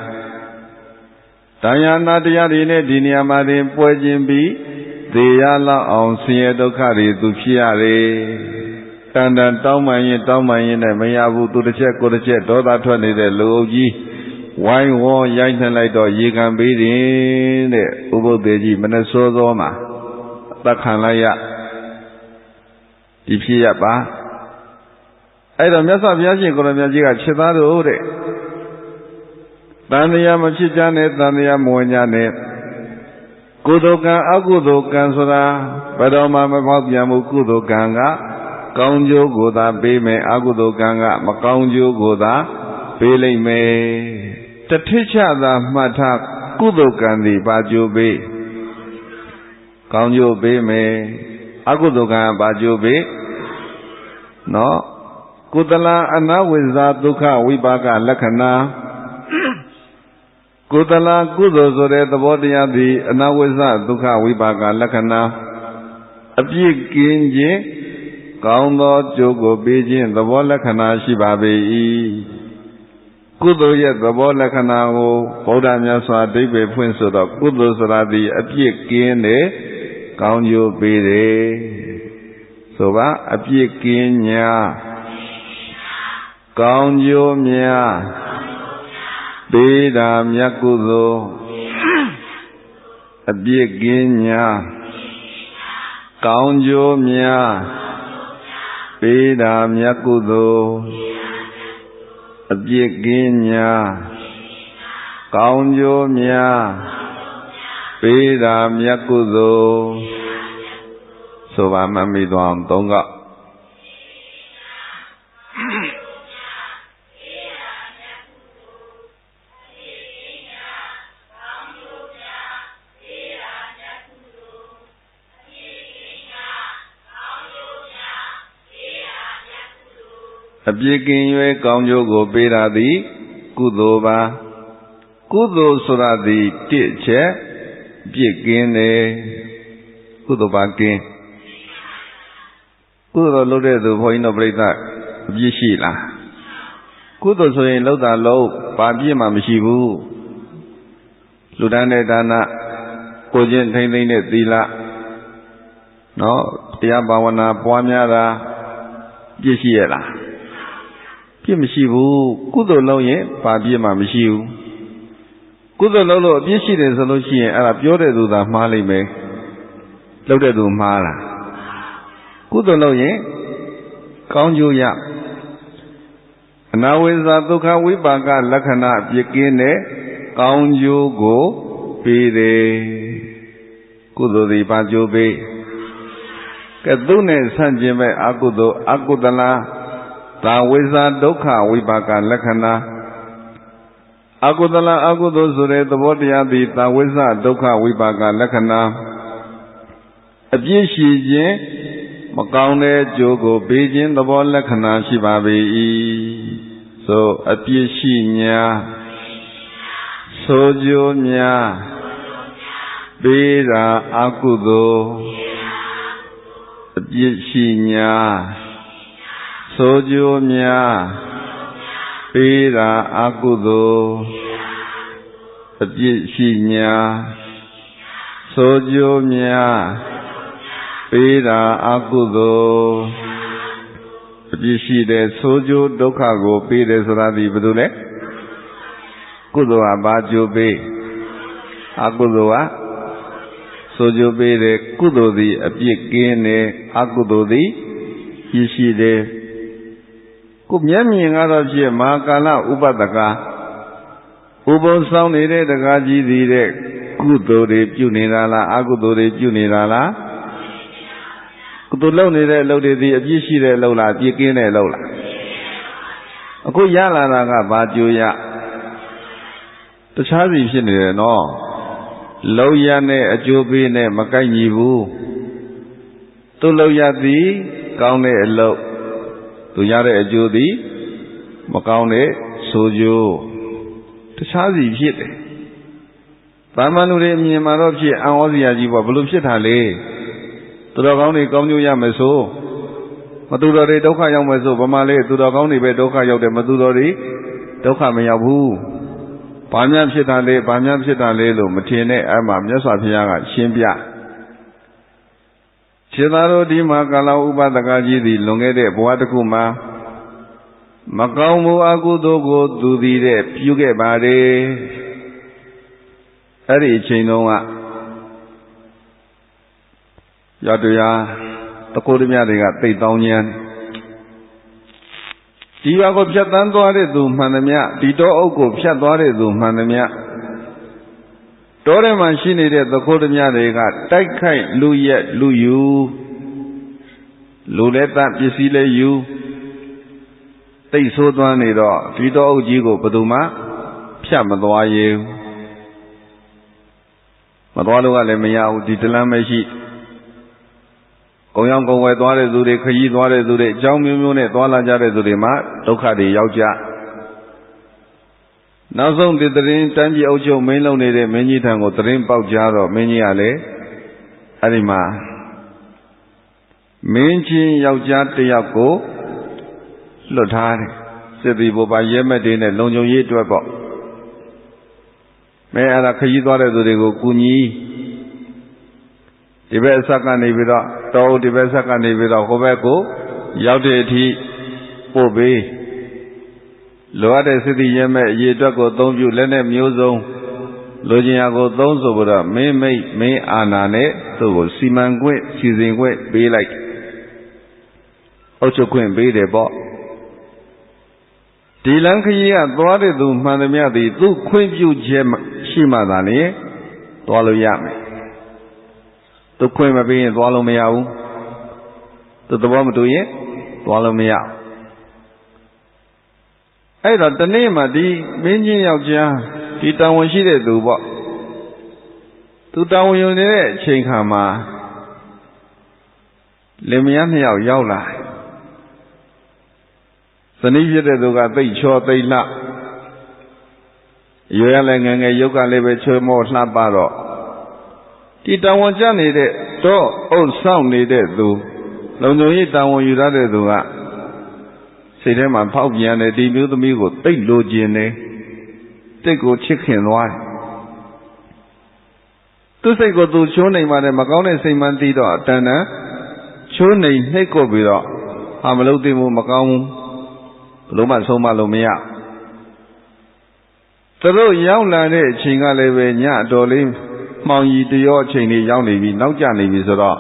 Diana Diarine, Dinia Marin, Pojimbi, the Yala on Siedo Kari, Dupiare. And then Taumayin, and Mayabu to the check, go to check, Doda 20, the Logi. Why war Yantan like or ye can be in the Ubo Deji, Minnesota, Takanaya, Dipiapa. I don't mess up Yaji, Goramajiga, Chitado Ode. Dania Machijane, Dania Moyane. Kudokan, Agudokan Soda, Badoma Mapabiamu Kudokanga, Kaunjo Goda, Beme, Agudokanga, Macaunjo Goda, Pele me. The teacher the Mata Kudokandi Bajobe Kaunjo Be me Agudokan Bajobe No Kudala Anawiza Duka Wibaka Lakana Kudala Kudozore the body of the Anawiza Duka Wibaka Lakana Abi Kinji Kaundo Jogo Beijing the Walakana Shibabe Kudo yet the Bolakana, Boda Nyasa, David Prince of the Kudos Radi, Apie Kine, Kaunjo Bede, Soba, Apie Kinya, Kaunjo Mia, Beda Miakudo, Apie Kinya, Kaunjo Mia, Beda Miakudo, Abye Ginya Kaunjo Mia ပေးတာမြတ်ကုသိုလ်ဆိုပါမှတ်မိသွားအောင်သုံးကအပြစ်ကင်း၍ကောင်းကျိုးကိုပေးတာသည်ကုသိုလ်ပါကုသိုလ်ဆိုတာသည်တစ်ချက်ပြစ်ကင်းတယ်ကုသိုလ်ပါကင်းကုသိုလ်လုပ်တဲ့သူဘုန်းကြီးတို့ပြိဿအပြစ်ရှိလားကုသိုလ်ဆိုရင်လုပ်တာလုပ်ဘာပြစ်မှမရှိဘူးလူတန်းတဲ့ဒါနကိုချင်းထိမ့်သိမ့်တဲ့သီလနော်တရားဘာဝနာပွားများတာပြစ်ရှိရလားပြစ်မရှိဘူးကုသိုလ်လုပ်ရင်ဘာပြစ်မှမရှိဘူးကုသိုလ်လုပ်လို့အပြစ်ရှိတယ်ဆိုလို့ရှိရင်အဲ့ဒါပြောတဲ့သူသာမှားလိမ့်မယ်လုပ်တဲ့သူမှားလားကုသိုလ်လုပ်ရင်ကောင်းကျိုးရအနာဝိဇ္ဇာဒုက္ခဝိပါကလက္ခဏာပြစ်ကင်းတဲ့ကောင်းကျိုးကိုပေးတယ်ကုသိုလ်သည်ဘာကျိုးပေးကဲသူနဲ့ဆန့်ကျင်မဲ့အကုသိုလ်အကုသလသာဝိဇ္ဇာဒုက္ခဝိပါကလက္ခဏာအကုသလအကုသိုလ်ဆိုတဲ့သဘောတရားသည်သာဝိဇ္ဇာဒုက္ခဝိပါကလက္ခဏာအပြစ်ရှိခြင်းမကောင်းတဲ့ကျိုးကိုပေးခြင်းသဘောလက္ခဏာရှိပါပေ၏ဆိုအပြစ်ရှိများဆိုကျိုးများပေးတာအကုသိုလ်အပြစ်ရှိများဆိုကျိုးများပေးတာအကုသိုလ်အပြစ်ရှိများဆိုကျိုးများပေးတာအကုသိုလ်အပြစ်ရှိတဲ့ဆိုကျိုးဒုက္ခကိုပေးတယ်ဆိုတာဒီဘယ်လိုလဲကုသိုလ်ကဘာကျိုးပေးအကုသိုလ်ကဆိုကျိုးပေးတယ်ကုသိုလ်သည်အပြစ်ကင်းတယ်အကုသိုလ်သည်ပြစ်ရှိတယ်ကိုမျက်မြင်ကတော့ဖြစ်မဟာကာလဥပဒကဥပုံဆောင်နေတဲ့တကားကြီးသည်တဲ့ကုသိုလ်တွေပြုနေတာလားအကုသိုလ်တွေပြုနေတာလားကုသိုလ်လုပ်နေတဲ့အလုပ်တွေဒီအပြစ်ရှိတဲ့အလုပ်လားအပြစ်ကင်းတဲ့အလုပ်လားအခုရလာတာကဘာကြိုးရတခြားစီဖြစ်နေတယ်နော်လောက်ရနဲ့အကျိုးပေးနဲ့မကိုက်ညီဘူးသူ့လောက်ရသည်ကောင်းတဲ့အလုပ်သူရတဲ့အကျိုးသည်မကောင်းတဲ့ဆိုကျိုးတခြားစီဖြစ်တယ်။သာမန်လူတွေအမြင်မှာတော့ဖြစ်အံ့ဩစရာကြီးပေါ့ဘလို့ဖြစ်တာလဲသူတော်ကောင်းတွေကောင်းကျိုးရမယ်ဆိုမသူတော်တွေဒုက္ခရောက်မယ်ဆိုဗမာလေးသူတော်ကောင်းတွေပဲဒုက္ခရောက်တယ်မသူတော်တွေဒုက္ခမရောက်ဘူး။ဘာများဖြစ်တာလဲဘာများဖြစ်တာလဲလို့မထင်နဲ့အဲ့မှာမြတ်စွာဘုရားကရှင်းပြခြေသားတို့ဒီမှာကာလဥပဒကကြီးသည်လွန်ခဲ့တဲ့ဘဝတစ်ခုမှာမကောင်းမှုအကုသိုလ်ကိုသူသည်တဲ့ပြုခဲ့ပါတယ်အဲ့ဒီအချိန်တုန်းကရတရားတကိုးတမြတွေကတိတ်တောင်းညံဒီရွာကိုဖြတ်တန်းသွားတဲ့သူမှန်သမျှဒီတောအုပ်ကိုဖြတ်သွားတဲ့သူမှန်သမျှတောထဲမှာရှိနေတဲ့သခိုးတမြတွေကတိုက်ခိုက်လူရက်လူယူလူလည်းတပစ္စည်းလည်းယူတိတ်ဆိုးသွားနေတော့ဒီတောအုပ်ကြီးကိုဘယ်သူမှဖြတ်မသွားရဘူးမသွားလို့ကလည်းမရဘူးဒီတလမ်းမရှိကုံရောက်ကုံဝယ်သွားတဲ့သူတွေခရီးသွားတဲ့သူတွေအကြောင်းမျိုးမျိုးနဲ့သွားလာကြတဲ့သူတွေမှာဒုက္ခတွေရောက်ကြနောက်ဆုံးဒီသတင်းတန်းကြီးအုပ်ချုပ်မင်းလုံနေတဲ့မင်းကြီးထံကိုသတင်းပေါက်ကြတော့မင်းကြီးကလည်းအဲ့ဒီမှာမင်းချင်းယောက်ျားတစ်ယောက်ကိုလွတ်ထားတယ်စစ်သည်ဘုရားရဲမက်တွေနဲ့လုံခြုံရေးအတွက်ပေါ့မဲအဲ့ဒါခရီးသွားတဲ့သူတွေကိုကူညီဒီဘက်အဆက်ကနေပြီးတော့တောဒီဘက်ဆက်ကနေပြီးတော့ဟိုဘက်ကိုရောက်တဲ့အထိပို့ပေးလိုအပ်တဲ့စစ်သည်ရဲမဲ့အရေးအတွက်ကိုသုံးပြုလက်နဲ့မျိုးစုံလိုချင်ရာကိုသုံးဆိုပြီးတော့မင်းမိတ်မင်းအာဏာနဲ့သူ့ကိုစီမံခွင့်စီစဉ်ခွင့်ပေးလိုက်အုပ်ချုပ်ခွင့်ပေးတယ်ပေါ့ဒီလမ်းခရီးကသွားတဲ့သူမှန်သမျှသည်သူ့ခွင့်ပြုချက်ရှိမှသာလေ သွားလို့ရမယ်သူခွင့်မပေးရင်သွားလို့မရဘူးသူသဘောမတူရင်သွားလို့မရအဲ့တော့တနေ့မှဒီမင်းကြီးယောက်ျားဒီတာဝန်ရှိတဲ့သူပေါ့သူတာဝန်ယူနေတဲ့အချိန်ခါမှာလင်မယားနှစ်ယောက်ရောက်လာဇနီးဖြစ်တဲ့သူကသိတ်ချောသိတ်လှရွယ်ရလည်းငယ်ငယ်ရုပ်ကလည်းပဲချွေးမောလှပတော့ဒီတာဝန်ကျနေတဲ့တော့အုပ်ဆောင်နေတဲ့သူလုံခြုံရေးတာဝန်ယူရတဲ့သူကစိတ်ထဲမှာဖောက်ပြန်တယ်ဒီမျိုးသမီးကိုသိတ်လိုချင်တယ်တိတ်ကိုချစ်ခင်သွားတယ်သူစိတ်ကိုသူချိုးနေပါတယ်မကောင်းတဲ့စိတ်မှန်းသိတော့အတန်တန်ချိုးနေနှိပ်ကိုပြီးတော့ဟာမလုပ်သေးဘူးမကောင်းဘူးဘလို့မှဆုံးမလို့မရသူတို့ရောက်လာတဲ့အချိန်ကလည်းပဲညအတော်လေးမှောင်ရီတရောအချိန်လေးရောက်နေပြီနောက်ကျနေပြီဆိုတော့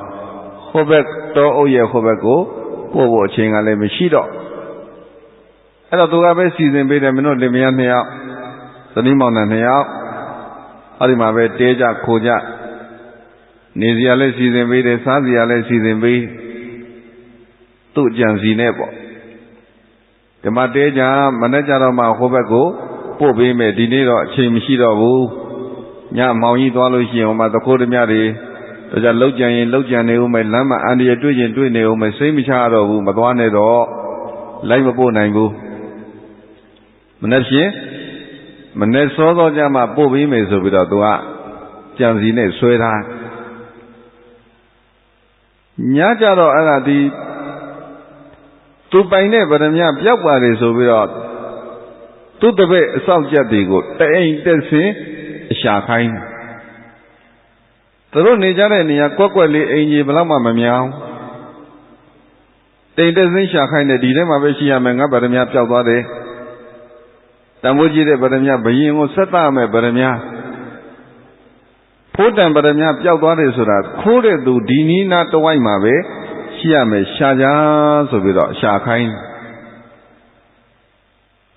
ဟိုဘက်တော့အုပ်ရဲ့ဟိုဘက်ကိုပို့ဖို့အချိန်ကလည်းမရှိတော့အဲ့တော့သူကပဲစီစဉ်ပေးတယ်မင်းတို့လင်မယားနှစ်ယောက်ဇနီးမောင်နှံနှစ်ယောက်အဲ့ဒီမှာပဲတဲကြခိုကြနေစရာလည်းစီစဉ်ပေးတယ်စားစရာလည်းစီစဉ်ပေးသူ့ကြံစီနဲ့ပေါ့ဒီမှာတဲကြမနေ့ကျတော့မှဟိုဘက်ကိုပို့ပေးမယ်ဒီနေ့တော့အချိန်မရှိတော့ဘူးညမောင်ကြီးသွားလို့ရှိရင်ဟိုမှာသခိုးဓမြတွေဒါကြလောက်ကြံရင်လောက်ကြံနေဦးမယ်လမ်းမှာအန္တရာယ်တွေ့ရင်တွေ့နေဦးမယ်စိတ်မချရတော့ဘူးမသွားနဲ့တော့လိုက်မပို့နိုင်ဘူးမနေ့ဖြင့်မနေ့စောစောကြမှာပို့ပေးမယ်ဆိုပြီးတော့သူကကြံစီနဲ့ဆွဲထားညကြတော့အဲ့ဒါဒီသူပိုင်တဲ့ဗရမ ्या ပျောက်ပါတယ်ဆိုပြီးတော့သူ့တပည့်အဆောက်ကြက်တွေကိုတအိမ်တက်ဆင်းအရှာခိုင်းသူတို့နေကြတဲ့နေရာကွက်ကွက်လေးအိမ်ကြီးဘလောက်မှမမြောင်တိမ်တက်ဆင်းရှာခိုင်းတယ်ဒီထဲမှာပဲရှိရမယ်ငါဗရမ ्या ပျောက်သွားတယ်တန်ဖိုးကြီးတဲ့ဗရမ ्या ဘယင်ကိုဆက်သမယ်ဗရမ ्या ဖိုးတန်ဗရမ ्या ပျောက်သွားတယ်ဆိုတာခိုးတဲ့သူဒီနီးနားတဝိုက်မှာပဲရှိရမယ်ရှာကြဆိုပြီးတော့ရှာခိုင်း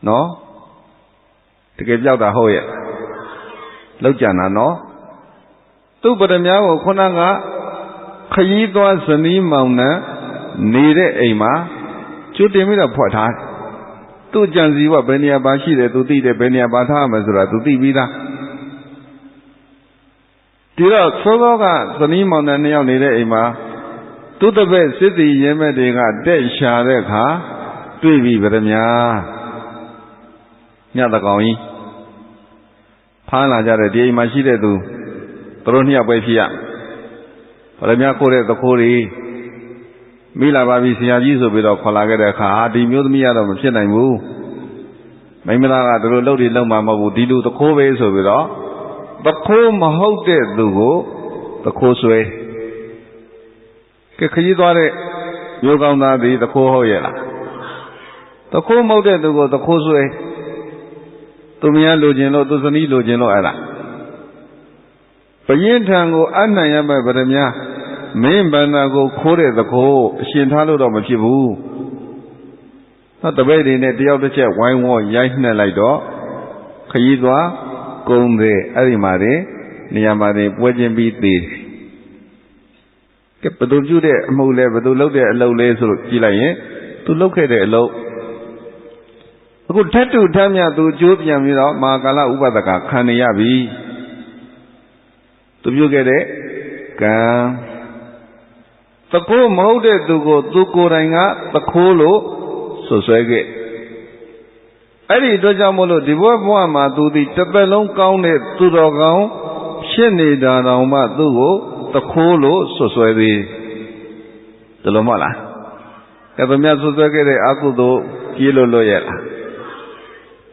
နော်တကယ်ပြောက်တာဟုတ်ရဲ့လောက်ကြံတာနော်သူ့ဗရမ ्या ကိုခုနကခရီးသွားဇနီးမောင်နှံနေတဲ့အိမ်မှာကျွတ်တင်ပြီးတော့ဖွက်ထားသူ့ကြံစီကဘယ်နေရာပါရှိတယ်သူသိတယ်ဘယ်နေရာပါထားရမယ်ဆိုတာသူသိပြီးသားဒီတော့သောသောကဇနီးမောင်နှံနှစ်ယောက်နေတဲ့အိမ်မှာသူ့တပည့်စစ်တီရဲမဲ့တွေကတဲ့ရှာတဲ့အခါတွေ့ပြီဗရမ ्या ညတကောင်ကြီးဖမ်းလာကြတဲ့ဒီအိမ်မှာရှိတဲ့သူတို့နှစ်ယောက်ပဲဖြစ်ရဗရမ ्या ကိုတဲ့သခိုးတွေမိလာပါပြီဆရာကြီးဆိုပြီးတော့ခေါ်လာခဲ့တဲ့အခါဒီမျိုးသမီးကတော့မဖြစ်နိုင်ဘူးမိမသားကတို့လှုပ်တွေလှုပ်မှာမဟုတ်ဘူးဒီလူသခိုးပဲဆိုပြီးတော့သခိုးမဟုတ်တဲ့သူကိုသခိုးဆွဲကဲခကြီးသွားတဲ့မျိုးကောင်းသားသည်သခိုးဟုတ်ရဲ့လားသခိုးမဟုတ်တဲ့သူကိုသခိုးဆွဲသူမယားလိုချင်လို့သူဇနီးလိုချင်လို့အဲ့ဒါဘယင်းထံကိုအနှံ့ရမဲ့ဗရမ ्या မင်းဗန္နာကိုခိုးတဲ့သခိုးအရှင်ထားလို့တော့မဖြစ်ဘူး။တပည့်တွေနဲ့တယောက်တစ်ချက်ဝိုင်းဝန်းရိုက်နှက်လိုက်တော့ခရီးသွားကုန်းတဲ့အဲ့ဒီမှာနေရာမှာပွဲချင်းပြီးသေးတယ်။ကဲဘယ်သူပြုတဲ့အမှုလဲဘယ်သူလုပ်တဲ့အလုပ်လဲဆိုလို့ကြည့်လိုက်ရင်သူလုပ်ခဲ့တဲ့အလုပ်အခုထက်တူထမ်းမြသူအကျိုးပြန်ပြီးတော့မဟာကာလဥပဒကခံနေရပြီ။သူပြုခဲ့တဲ့ကံသခိုးမဟုတ်တဲ့သူကိုသူကိုယ်တိုင်ကသခိုးလို့ဆွဆွဲခဲ့အဲ့ဒီအတွက်ကြောင့်မို့လို့ဒီဘဝမှာသူဒီတစ်သက်လုံးကောင်းတဲ့သူတော်ကောင်းဖြစ်နေတာတောင်မှသူ့ကိုသခိုးလို့ဆွဆွဲသေးတယ်လို့မဟုတ်လားအဲ့ဒါမြတ်ဆွဆွဲခဲ့တဲ့အကုသိုလ်ကြီးလို့လွတ်ရဲ့လား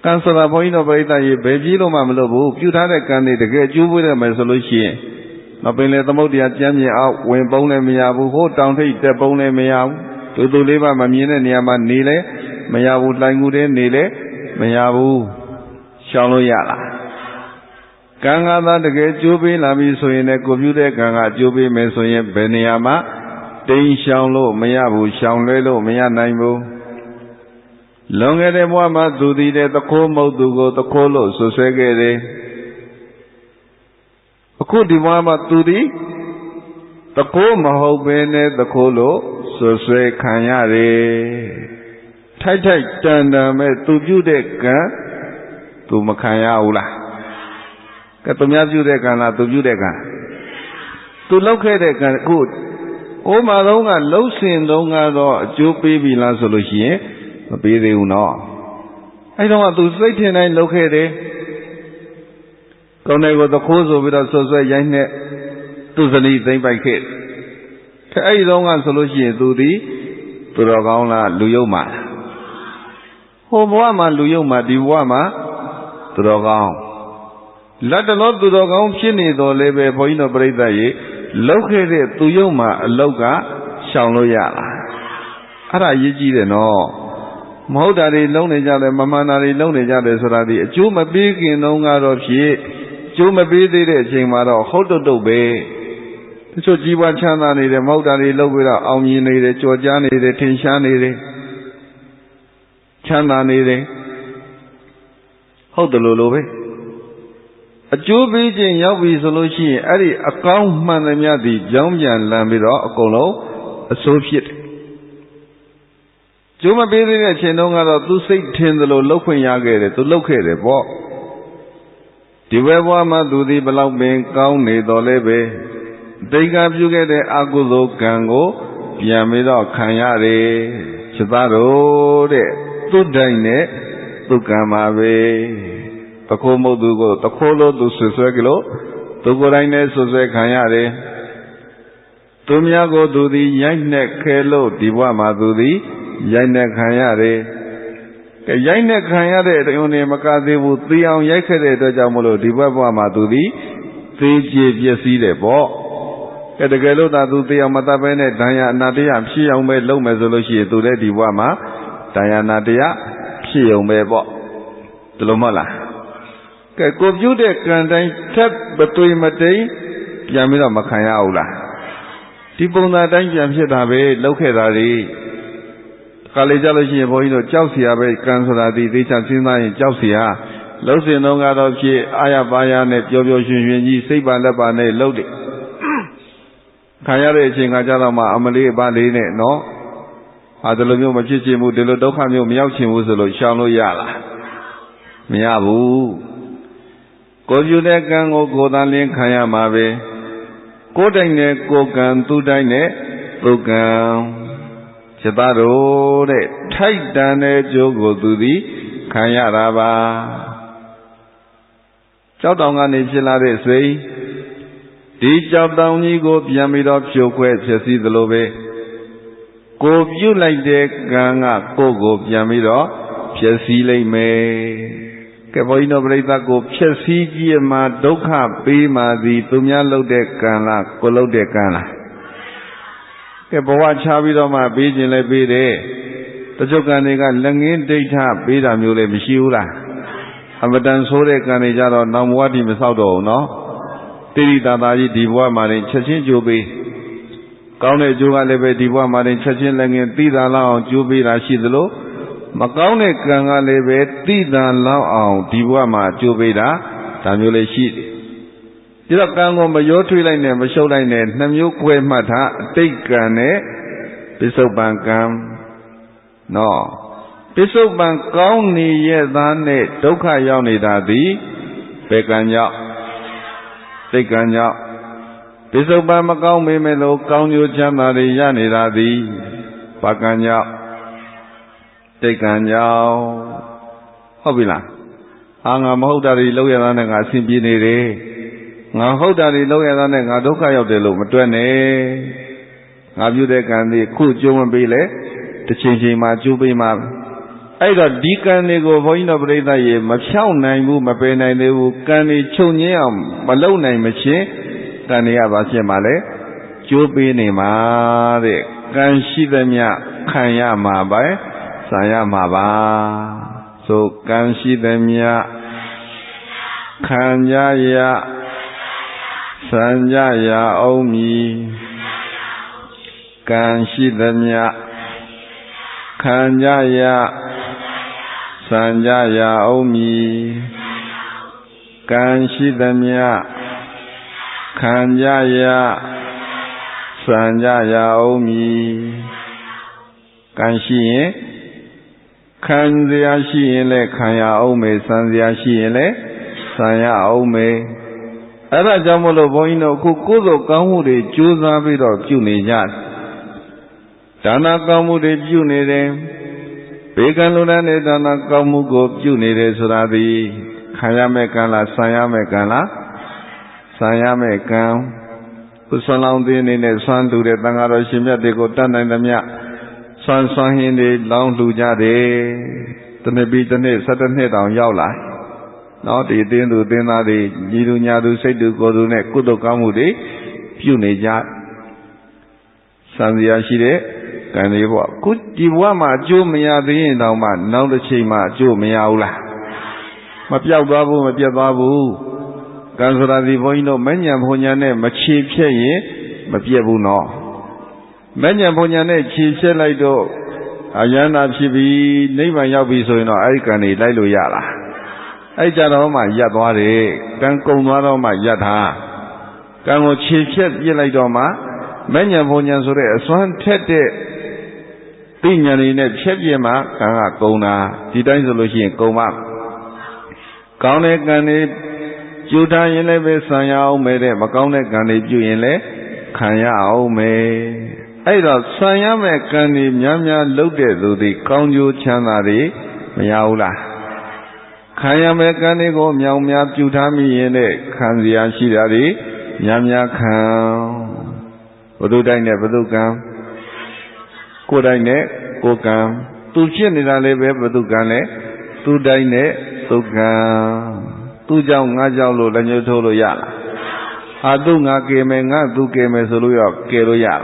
ကံဆိုတာဘုန်းကြီးတို့ပြိဿရေဘယ်ကြီးလို့မှမလုပ်ဘူးပြုထားတဲ့ကံတွေတကယ်အကျိုးပေးရမယ်ဆိုလို့ရှိရင်မပင်လေသမုဒ္ဒရာကျမ်းမြေအောင်ဝင်ပုံးလည်းမရဘူးဟိုတောင်ထိပ်တက်ပုံးလည်းမရဘူးတူလေးပါမမြင်တဲ့နေရာမှာနေလည်းမရဘူးလှိုင်ကူတဲ့နေလည်းမရဘူးရှောင်လို့ရလားကံကသာတကယ်ကျိုးပေးလာပြီဆိုရင်လည်းကိုပြုတဲ့ကံကအကျိုးပေးမယ်ဆိုရင်ဘယ်နေရာမှာတိမ်ရှောင်လို့မရဘူးရှောင်လွဲလို့မရနိုင်ဘူးလွန်ခဲ့တဲ့ဘဝမှာသူတည်တဲ့သခိုးမဟုတ်သူကိုသခိုးလို့ဆွဆွဲခဲ့တယ် အခုဒီဘဝမှာသူသည်တခိုးမဟုတ်ဘဲနဲ့တခိုးလို့ဆွဆွဲခံရတယ်ထိုက်ထိုက်တန်တန်မဲ့သူပြုတဲ့ကံသူမခံရဘူးလားကဲသူများပြုတဲ့ကံလားသူပြုတဲ့ကံသူလောက်ခဲ့တဲ့ကံအခုဩမာတော့ကလှုပ်ရှင်တော့ကတော့အကျိုးပေးပြီလားဆိုလို့ရှိရင်မပေးသေးဘူးနော်အဲ့တော့ကသူစိတ်ထင်တိုင်းလှုပ်ခဲ့တယ်ကောင်းတယ်ကိုတခိုးဆိုပြီးတော့ဆွဆွဲရိုက်နဲ့သူဇနီးသိမ့်ပိုက်ခဲ့အဲ့ဒီတော့ကဆိုလို့ရှိရင်သူသည်သူတော်ကောင်းလားလူယုံမှာဟိုဘဝမှာလူယုံမှာဒီဘဝမှာသူတော်ကောင်းလက်တော်သူတော်ကောင်းဖြစ်နေတော်လည်းပဲဘုန်းကြီးတို့ပြိဿရေလောက်ခဲ့တဲ့သူယုံမှာအလောက်ကရှောင်လို့ရလားအဲ့ဒါအရေးကြီးတယ်နော်မဟုတ်တာတွေလုံးနေကြတယ်မမှန်တာတွေလုံးနေကြတယ်ဆိုတာဒီအကျိုးမပေးခင်တုန်းကတော့ဖြစ်အကျိုးမပေးသေးတဲ့အချိန်မှာတော့ဟုတ်တုတ်ပဲတချို့ကြီးပွားချမ်းသာနေတယ်မဟုတ်တာတွေလုပ်ပြီးတော့အောင်မြင်နေတယ်ကြော်ကြားနေတယ်ထင်ရှားနေတယ်ချမ်းသာနေတယ်ဟုတ်တယ်လို့ပဲအကျိုးပေးခြင်းရောက်ပြီဆိုလို့ရှိရင်အဲ့ဒီအကောင်းမှန်သမျှသည်ကြောင်းပြန်လန်ပြီးတော့အကုန်လုံးအဆိုးဖြစ်တယ်ကျိုးမပေးသေးတဲ့အချိန်တုန်းကတော့သူစိတ်ထင်သလိုလှုပ်ခွင့်ရခဲ့တယ်သူလှုပ်ခဲ့တယ်ပေါ့ဒီဘဝမှာသူသည်ဘလောက်ပင်ကောင်းနေတော်လဲပဲတိတ်ကပြုခဲ့တဲ့အကုသိုလ်ကံကိုပြန်ပြီးတော့ခံရတယ်ချက်သားတို့တဲ့သူ့တိုင်းနဲ့သူ့ကံပါပဲတခိုးမဟုတ်သူကိုတခိုးလို့သူဆွဆွဲကြလို့သူကိုယ်တိုင်နဲ့ဆွဆွဲခံရတယ်သူများကိုသူသည်ရိုက်နှက်ခဲလို့ဒီဘဝမှာသူသည်ရိုက်နှက်ခံရတယ်ရိုက်နှက်ခံရတဲ့အရင်နေမကသေးဘူးသေအောင်ရိုက်ခဲ့တဲ့အတွက်ကြောင့်မလို့ဒီဘဝမှာသူသည်သေကျေပျက်စီးတယ်ပေါ့တကယ်လို့သာသူသေအောင်မတတ်ဘဲနဲ့ဒဏ်ရာအနာတရားဖြစ်အောင်ပဲလုပ်မယ်ဆိုလို့ရှိရင်သူလည်းဒီဘဝမှာဒဏ်ရာအနာတရားဖြစ်အောင်ပဲပေါ့ဒီလိုမဟုတ်လားကဲကိုပြုတဲ့ကံတိုင်းထပ်မတွေးမတိမ်ပြန်ပြီးတော့မခံရဘူးလားဒီပုံစံတိုင်းပြန်ဖြစ်တာပဲလောက်ခဲ့တာတွေခါလေကြလို့ရှိရင်ဘုန်းကြီးတို့ကြောက်เสียပဲကံဆိုတာဒီသိချစဉ်းစားရင်ကြောက်เสียလှုပ်ရှင်တော့ကတော့ဖြစ်အာရပါရနဲ့ပျော်ပျော်ရွှင်ရွှင်ကြီးစိတ်ပါလက်ပါနဲ့လှုပ်တယ်ခံရတဲ့အချိန်ကကြတော့မှအမလေးအပါလေးနဲ့နော်ဟာဒီလိုမျိုးမဖြစ်ချင်ဘူးဒီလိုဒုက္ခမျိုးမရောက်ချင်ဘူးဆိုလို့ရှောင်လို့ရလားမရဘူးကိုပြုတဲ့ကံကိုကိုယ်သာလင်းခံရမှာပဲကိုယ်တိုင်နဲ့ကိုယ်ကံသူ့တိုင်းနဲ့သူ့ကံချက်သားတို့တဲ့ထိုက်တန်တဲ့ကျိုးကိုသူသည်ခံရတာပါကြောက်တောင်ကနေဖြစ်လာတဲ့စိတ်ဒီကြောက်တောင်ကြီးကိုပြန်ပြီးတော့ဖြိုခွဲဖြစ်စည်းသလိုပဲကိုပြုလိုက်တဲ့ကံကကိုယ်ကိုပြန်ပြီးတော့ဖြစ်စည်းလိုက်မယ်ကဲဘုန်းကြီးတို့ပြိဿကိုဖြစ်စည်းကြည့်မှဒုက္ခပေးမှသည်သူများလုပ်တဲ့ကံလားကိုလုပ်တဲ့ကံလားကဲဘဝချပြီးတော့မှပေးခြင်းလည်းပေးတယ်တချို့ကံတွေကလက်ငင်းဒိဋ္ဌပေးတာမျိုးလည်းမရှိဘူးလားအမတန်ဆိုးတဲ့ကံတွေကြတော့နောင်ဘဝတည်းမဆောက်တော့ဘူးနော်တိရိတာတာကြီးဒီဘဝမှာရင်ချက်ချင်းကြိုးပေးကောင်းတဲ့ကြိုးကလည်းပဲဒီဘဝမှာရင်ချက်ချင်းလက်ငင်းသိတာလောက်အောင်ကြိုးပေးတာရှိသလိုမကောင်းတဲ့ကံကလည်းပဲသိတာလောက်အောင်ဒီဘဝမှာကြိုးပေးတာဒါမျိုးလည်းရှိတယ်ဒီတော့ကံကိုမရောထွေးလိုက်နဲ့မရှုပ်လိုက်နဲ့နှစ်မျိုးကွဲမှတ်ထားအတိတ်ကံနဲ့ပိဿုပံကံနော်ပိဿုပံကောင်းနေရဲ့သားနဲ့ဒုက္ခရောက်နေတာသည်ဘယ်ကံကြောင့်တိတ်ကံကြောင့်ပိဿုပံမကောင်းပေမဲ့လို့ကောင်းကျိုးချမ်းသာတွေရနေတာသည်ဘာကံကြောင့်တိတ်ကံကြောင့်ဟုတ်ပြီလားငါမဟုတ်တာတွေလောက်ရတာနဲ့ငါအဆင်ပြေနေတယ်ငါဟုတ်တာတွေလောက်ရတာနဲ့ငါဒုက္ခရောက်တယ်လို့မတွက်နဲ့ငါပြုတဲ့ကံတွေခုကျိုးမပေးလဲတစ်ချိန်ချိန်မှာကျိုးပေးမှာအဲ့တော့ဒီကံတွေကိုဘုန်းကြီးတို့ပြိဿရေမဖြောင်းနိုင်ဘူးမပယ်နိုင်သေးဘူးကံတွေချုပ်ငင်းအောင်မလုပ်နိုင်မချင်းကံတွေကဘာဖြစ်မှာလဲကျိုးပေးနေမှာတဲ့ကံရှိသမျှခံရမှာပဲဆံရမှာပါဆိုကံရှိသမျှခံကြရဆံကြရအောင်မည်ကံရှိသမျှခံကြရဆံကြရအောင်မည်ကံရှိသမျှခ ခံကြရစံကြရအောင်မည်ကံရှိရင်ခံစရာရှိရင်လည်းခံရအောင်မယ်စံစရာရှိရင်လည်းစံရအောင်မယ်အဲ့ဒါကြောင့်မလို့ဘုန်းကြီးတို့အခုကုသိုလ်ကောင်းမှုတွေကြိုးစားပြီးတော့ပြုနေကြဒါနကောင်းမှုတွေပြုနေတယ်ဘေကံလူတန်းတဲ့ဒါနကောင်းမှုကိုပြုနေတယ်ဆိုတာဒီခံရမယ့်ကံလားစံရမယ့်ကံလားစံရမယ့်ကံကုသလောင်သေးအနေနဲ့ဆွမ်းလူတဲ့တန်ဃာတော်ရှင်မြတ်တွေကိုတတ်နိုင်သမျှဆွမ်းဟင်းတွေလောင်းလူကြတယ်တစ်နှစ်ပြီးတစ်နှစ်17နှစ်တောင်ရောက်လာနော်ဒီတင်းသူတင်းသားတွေညီသူညာသူစိတ်သူကိုယ်သူနဲ့ကုသိုလ်ကောင်းမှုတွေပြုနေကြစံစရာရှိတဲ့ကံတွေပေါ့ခုဒီဘဝမှာအကျိုးမရသေးရင်တောင်မှနောက်တစ်ချိန်မှာအကျိုးမရဘူးလားမပြောက်သွားဘူးမပြတ်သွားဘူးကံဆိုတာဒီဘုန်းကြီးတို့မဉ္ဇဉ်ဘုံညာနဲ့မချေဖြက်ရင်မပြတ်ဘူးနော်မဉ္ဇဉ်ဘုံညာနဲ့ချေဖြက်လိုက်တော့အယန္တာဖြစ်ပြီးနိဗ္ဗာန်ရောက်ပြီဆိုရင်တော့အဲ့ဒီကံတွေလိုက်လို့ရလားအဲ့ကြတော့မှရပ်သွားတယ်ကံကုံသွားတော့မှရပ်တာကံကိုခြေဖြတ်ပြစ်လိုက်တော့မှမဉ္ဇဉ်ဘုံညာဆိုတဲ့အစွမ်းထက်တဲ့သိဉာဏ်တွေနဲ့ဖြတ်ပြစ်မှကံကကုံတာဒီတိုင်းဆိုလို့ရှိရင်ကုံမှကောင်းတဲ့ကံတွေကျူထားရင်လည်းပဲဆံရအောင်မယ်တဲ့မကောင်းတဲ့ကံတွေပြုရင်လည်းခံရအောင်မယ်အဲ့တော့ဆံရမယ့်ကံတွေများများလုပ်တဲ့သူတွေကောင်းကျိုးချမ်းသာတွေမရဘူးလားခံရမယ့်ကံတွေကိုမြောင်များပြုထားမိရင်လည်းခံစရာရှိတာတွေများများခံဘုဒ္ဓတိုင်းနဲ့ဘုဒ္ဓကံကိုယ်တိုင်းနဲ့ကိုယ်ကံသူဖြစ်နေတာလည်းပဲဘုဒ္ဓကံနဲ့သူတိုင်းနဲ့သူကံသူကြောင့်ငါကြောင့်လို့လည်းညှို့ထိုးလို့ရလားအာသူငါကယ်မယ်ငါသူကယ်မယ်ဆိုလို့ရောကယ်လို့ရလား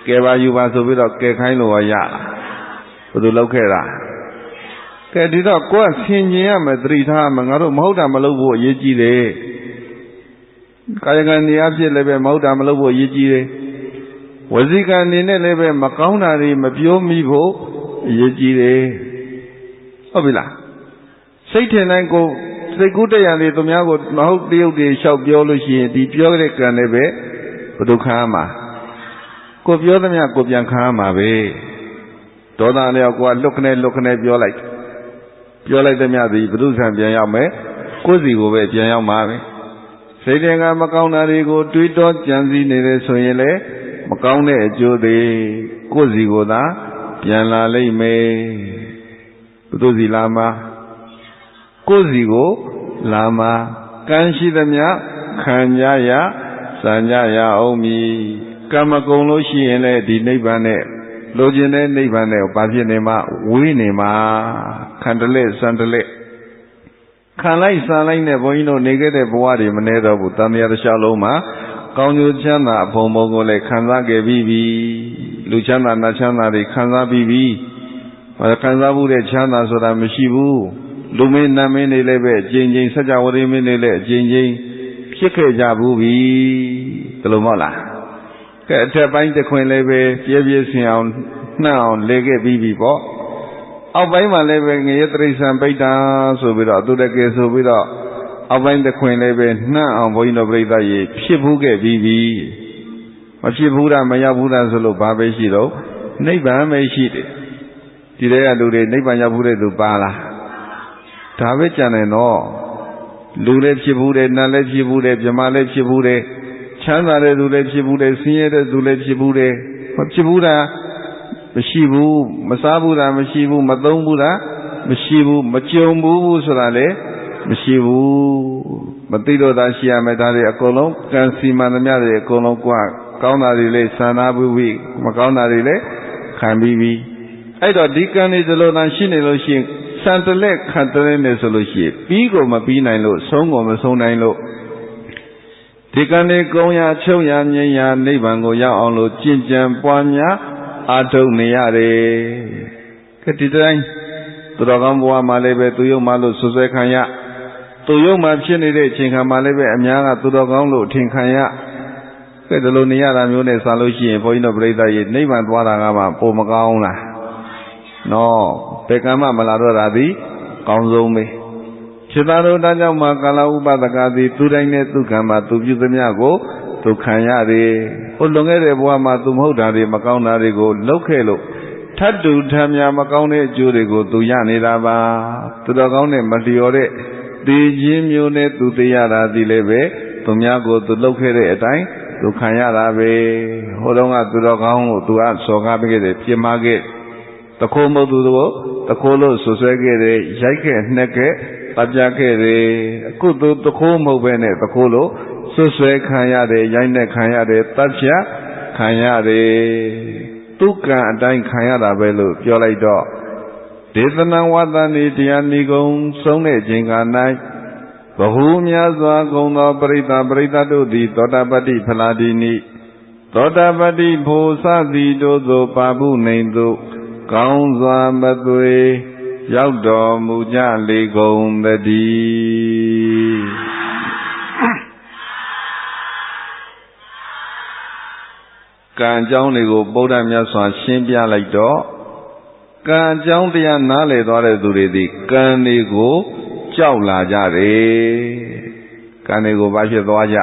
ကယ်ပါယူပါဆိုပြီးတော့ကယ်ခိုင်းလို့ရလားဘယ်သူလုပ်ခဲ့တာကဲဒီတော့ကိုယ်ဆင်ခြင်ရမယ်သတိထားမယ်ငါတို့မဟုတ်တာမလုပ်ဖို့အရေးကြီးတယ်ကာယကံနေအဖြစ်လည်းပဲမဟုတ်တာမလုပ်ဖို့အရေးကြီးတယ်ဝစီကံနေနဲ့လည်းပဲမကောင်းတာတွေမပြောမိဖို့အရေးကြီးတယ်ဟုတ်ပြီလားစိတ်ထင်တိုင်းကိုစိတ်ကူးတရားတွေသူများကိုမဟုတ်တရုပ်တွေလျှောက်ပြောလို့ရှိရင်ဒီပြောတဲ့ကံလည်းပဲဘုဒ္ဓခံရမှာကိုပြောသမျှကိုပြန်ခံရမှာပဲဒေါသလျောက်ကိုကလွတ်ခနဲ့ပြောလိုက်သမျှဒီဘုဒ္ဓဆံပြန်ရောက်မယ်ကိုယ်စီကိုပဲပြန်ရောက်မှာပဲစိတ်တွေကမကောင်းတာတွေကိုတွေးတောကြံစည်နေတယ်ဆိုရင်လည်းမကောင်းတဲ့အကျိုးတွေကိုယ်စီကိုသာပြန်လာလိမ့်မယ်ဘုဒ္ဓစီလာမှာကိုယ်စီကိုလာမှာကံရှိသမျှခံကြရစံကြရအောင်မည်ကံမကုံလို့ရှိရင်လည်းဒီနိဗ္ဗာန်နဲ့လိုချင်တဲ့နိဗ္ဗာန်နဲ့ဘာဖြစ်နေမှာဝေးနေမှာခံတလက်စံတလက်ခံလိုက်စံလိုက်နဲ့ဘုန်းကြီးတို့နေခဲ့တဲ့ဘဝတွေမနှဲတော့ဘူးတန်မြတ်တစ်လျှောက်လုံးမှာကောင်းကျိုးချမ်းသာအဖို့မုံကိုလည်းခံစားခဲ့ပြီးပြီလူချမ်းသာနတ်ချမ်းသာတွေခံစားပြီးပြီခံစားမှုတဲ့ချမ်းသာဆိုတာမရှိဘူးလူမင်းနတ်မင်းတွေလည်းပဲအကျဉ်းချင်းစัจ java မင်းတွေလည်းအကျဉ်းချင်းဖြစ်ခဲ့ကြဘူးပြီဒီလိုမဟုတ်လားကဲအထက်ပိုင်းတစ်ခွင်လည်းပဲပြည့်ဆင်အောင်နှံ့အောင်လဲခဲ့ပြီးပြီပေါ့အောက်ပိုင်းမှာလည်းပဲငရဲတိရစ္ဆာန်ပိဋ္ဌာဆိုပြီးတော့သူတကယ်ဆိုပြီးတော့အောက်ပိုင်းတစ်ခွင်လည်းပဲနှံ့အောင်ဘုန်းကြီးတို့ပြိဿရေဖြစ်ဘူးခဲ့ပြီးပြီမဖြစ်ဘူးတာမရောက်ဘူးတာဆိုလို့ဘာပဲရှိတော့နိဗ္ဗာန်ပဲရှိတယ်ဒီထဲကလူတွေနိဗ္ဗာန်ရောက်ဘူးတဲ့သူပါလားဒါပဲကြံတယ်နော်လူလည်းဖြစ်ဘူးတယ်နတ်လည်းဖြစ်ဘူးတယ်မြမလည်းဖြစ်ဘူးတယ်ချမ်းသာတဲ့သူလည်းဖြစ်ဘူးတယ်ဆင်းရဲတဲ့သူလည်းဖြစ်ဘူးတယ်မဖြစ်ဘူးတာမရှိဘူးမစားဘူးတာမရှိဘူးမသုံးဘူးတာမရှိဘူးမကြုံဘူးဆိုတာလည်းမရှိဘူးမသိတော့တာရှိရမယ်ဒါတွေအကုန်လုံးကံစီမံသမျှတွေအကုန်လုံးကောင်းတာတွေလည်းဆန္ဒပြီးပြီမကောင်းတာတွေလည်းခံပြီးပြီအဲ့တော့ဒီကံတွေဒီလိုသာရှိနေလို့ရှိရင်စံတလက်ခံတလဲနေဆိုလို့ရှိရင်ပြီးကိုမပြီးနိုင်လို့ဆုံးကိုမဆုံးနိုင်လို့ဒီကံတွေကုံရချုပ်ရမြင်ရနိဗ္ဗာန်ကိုရောက်အောင်လို့ကြင်ကြံပွားများအာထုတ်နေရတယ်ကဲဒီတိုင်းသူတော်ကောင်းဘဝမှာလည်းပဲသူယုံမှလို့ဆွဆွဲခံရသူယုံမှဖြစ်နေတဲ့အချိန်ခါမှာလည်းပဲအများကသူတော်ကောင်းလို့ထင်ခံရကဲဒီလိုနေရတာမျိုးနဲ့စလို့ရှိရင်ဘုန်းကြီးတို့ပြိဿရေနိဗ္ဗာန်သွားတာကမှပုံမကောင်းလားနော်ဘယ်ကံမှမလာတော့တာဒီကောင်းဆုံးပဲဖြ ဖြစ်သားတို့ဒါကြောင့်မှကာလဥပဒကသည်သူတိုင်းနဲ့သူခံမှာသူပြုသမျှကိုသူခံရတယ်ဟိုလွန်ခဲ့တဲ့ဘဝမှာသူမဟုတ်တာတွေမကောင်းတာတွေကိုလုပ်ခဲ့လို့ထတ်တူထမ်းများမကောင်းတဲ့အကျိုးတွေကိုသူရနေတာပါသူတော်ကောင်းနဲ့မလျော်တဲ့တည်ခြင်းမျိုးနဲ့သူသိရတာဒီလည်းပဲသူများကိုသူလုပ်ခဲ့တဲ့အတိုင်းသူခံရတာပဲဟိုတော့ကသူတော်ကောင်းကိုသူကစော်ကားပေးခဲ့တယ်ပြစ်မှားခဲ့တခိုးမဟုတ်သူတို့တခိုးလို့ဆွဆွဲခဲ့တယ်ရိုက်ခဲ့နှက်ခဲ့တပ်ပြခဲ့တယ်အခုသူတခိုးမဟုတ်ပဲနဲ့တခိုးလို့ဆွဆွဲခံရတယ်ရိုက်နှက်ခံရတယ်တပ်ပြခံရတယ်သူကံအတိုင်းခံရတာပဲလို့ပြောလိုက်တော့ဒေသနာဝတ္တနိတရားနိဂုံဆုံးတဲ့ချိန်က၌ဘဟုများစွာကုန်သောပရိသတ်တို့သည်သောတာပတ္တိဖလာတိနိသောတာပတ္တိဖို့စသည်တို့သို့ပါပုနေသို့ကောင်းစွာမသွေရောက်တော်မူကြလေကုန်သတည်းကံအကြောင်းတွေကိုဗုဒ္ဓမြတ်စွာရှင်းပြလိုက်တော့ကံအကြောင်းတရားနားလည်သွားတဲ့သူတွေသည်ကံတွေကိုကြောက်လာကြတယ်ကံတွေကိုဘာဖြစ်သွားကြ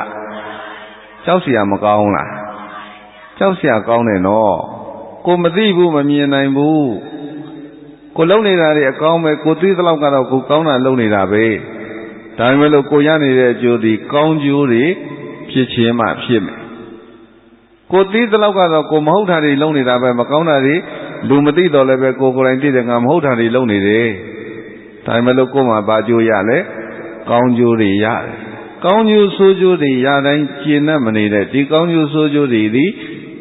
ကြောက်เสียမကောင်းလားကြောက်เสียကောင်းတယ်နော်ကိုမသိဘူးမမြင်နိုင်ဘူးကိုလုံနေတာတွေအကောင်းပဲကိုသိသလောက်ကတော့ကိုကောင်းတာလုံနေတာပဲဒါပေမဲ့လို့ကိုရနေတဲ့အကျိုးဒီကောင်းကျိုးတွေဖြစ်ခြင်းမှဖြစ်မယ်ကိုသိသလောက်ကတော့ကိုမဟုတ်တာတွေလုံနေတာပဲမကောင်းတာတွေလူမသိတော့လည်းပဲကိုယ်တိုင်သိတယ်ငါမဟုတ်တာတွေလုံနေတယ်ဒါပေမဲ့လို့ကိုမှဘာကျိုးရလဲကောင်းကျိုးတွေရတယ်ကောင်းကျိုးဆိုးကျိုးတွေရတိုင်းကျင့်တတ်မနေတဲ့ဒီကောင်းကျိုးဆိုးကျိုးတွေဒီ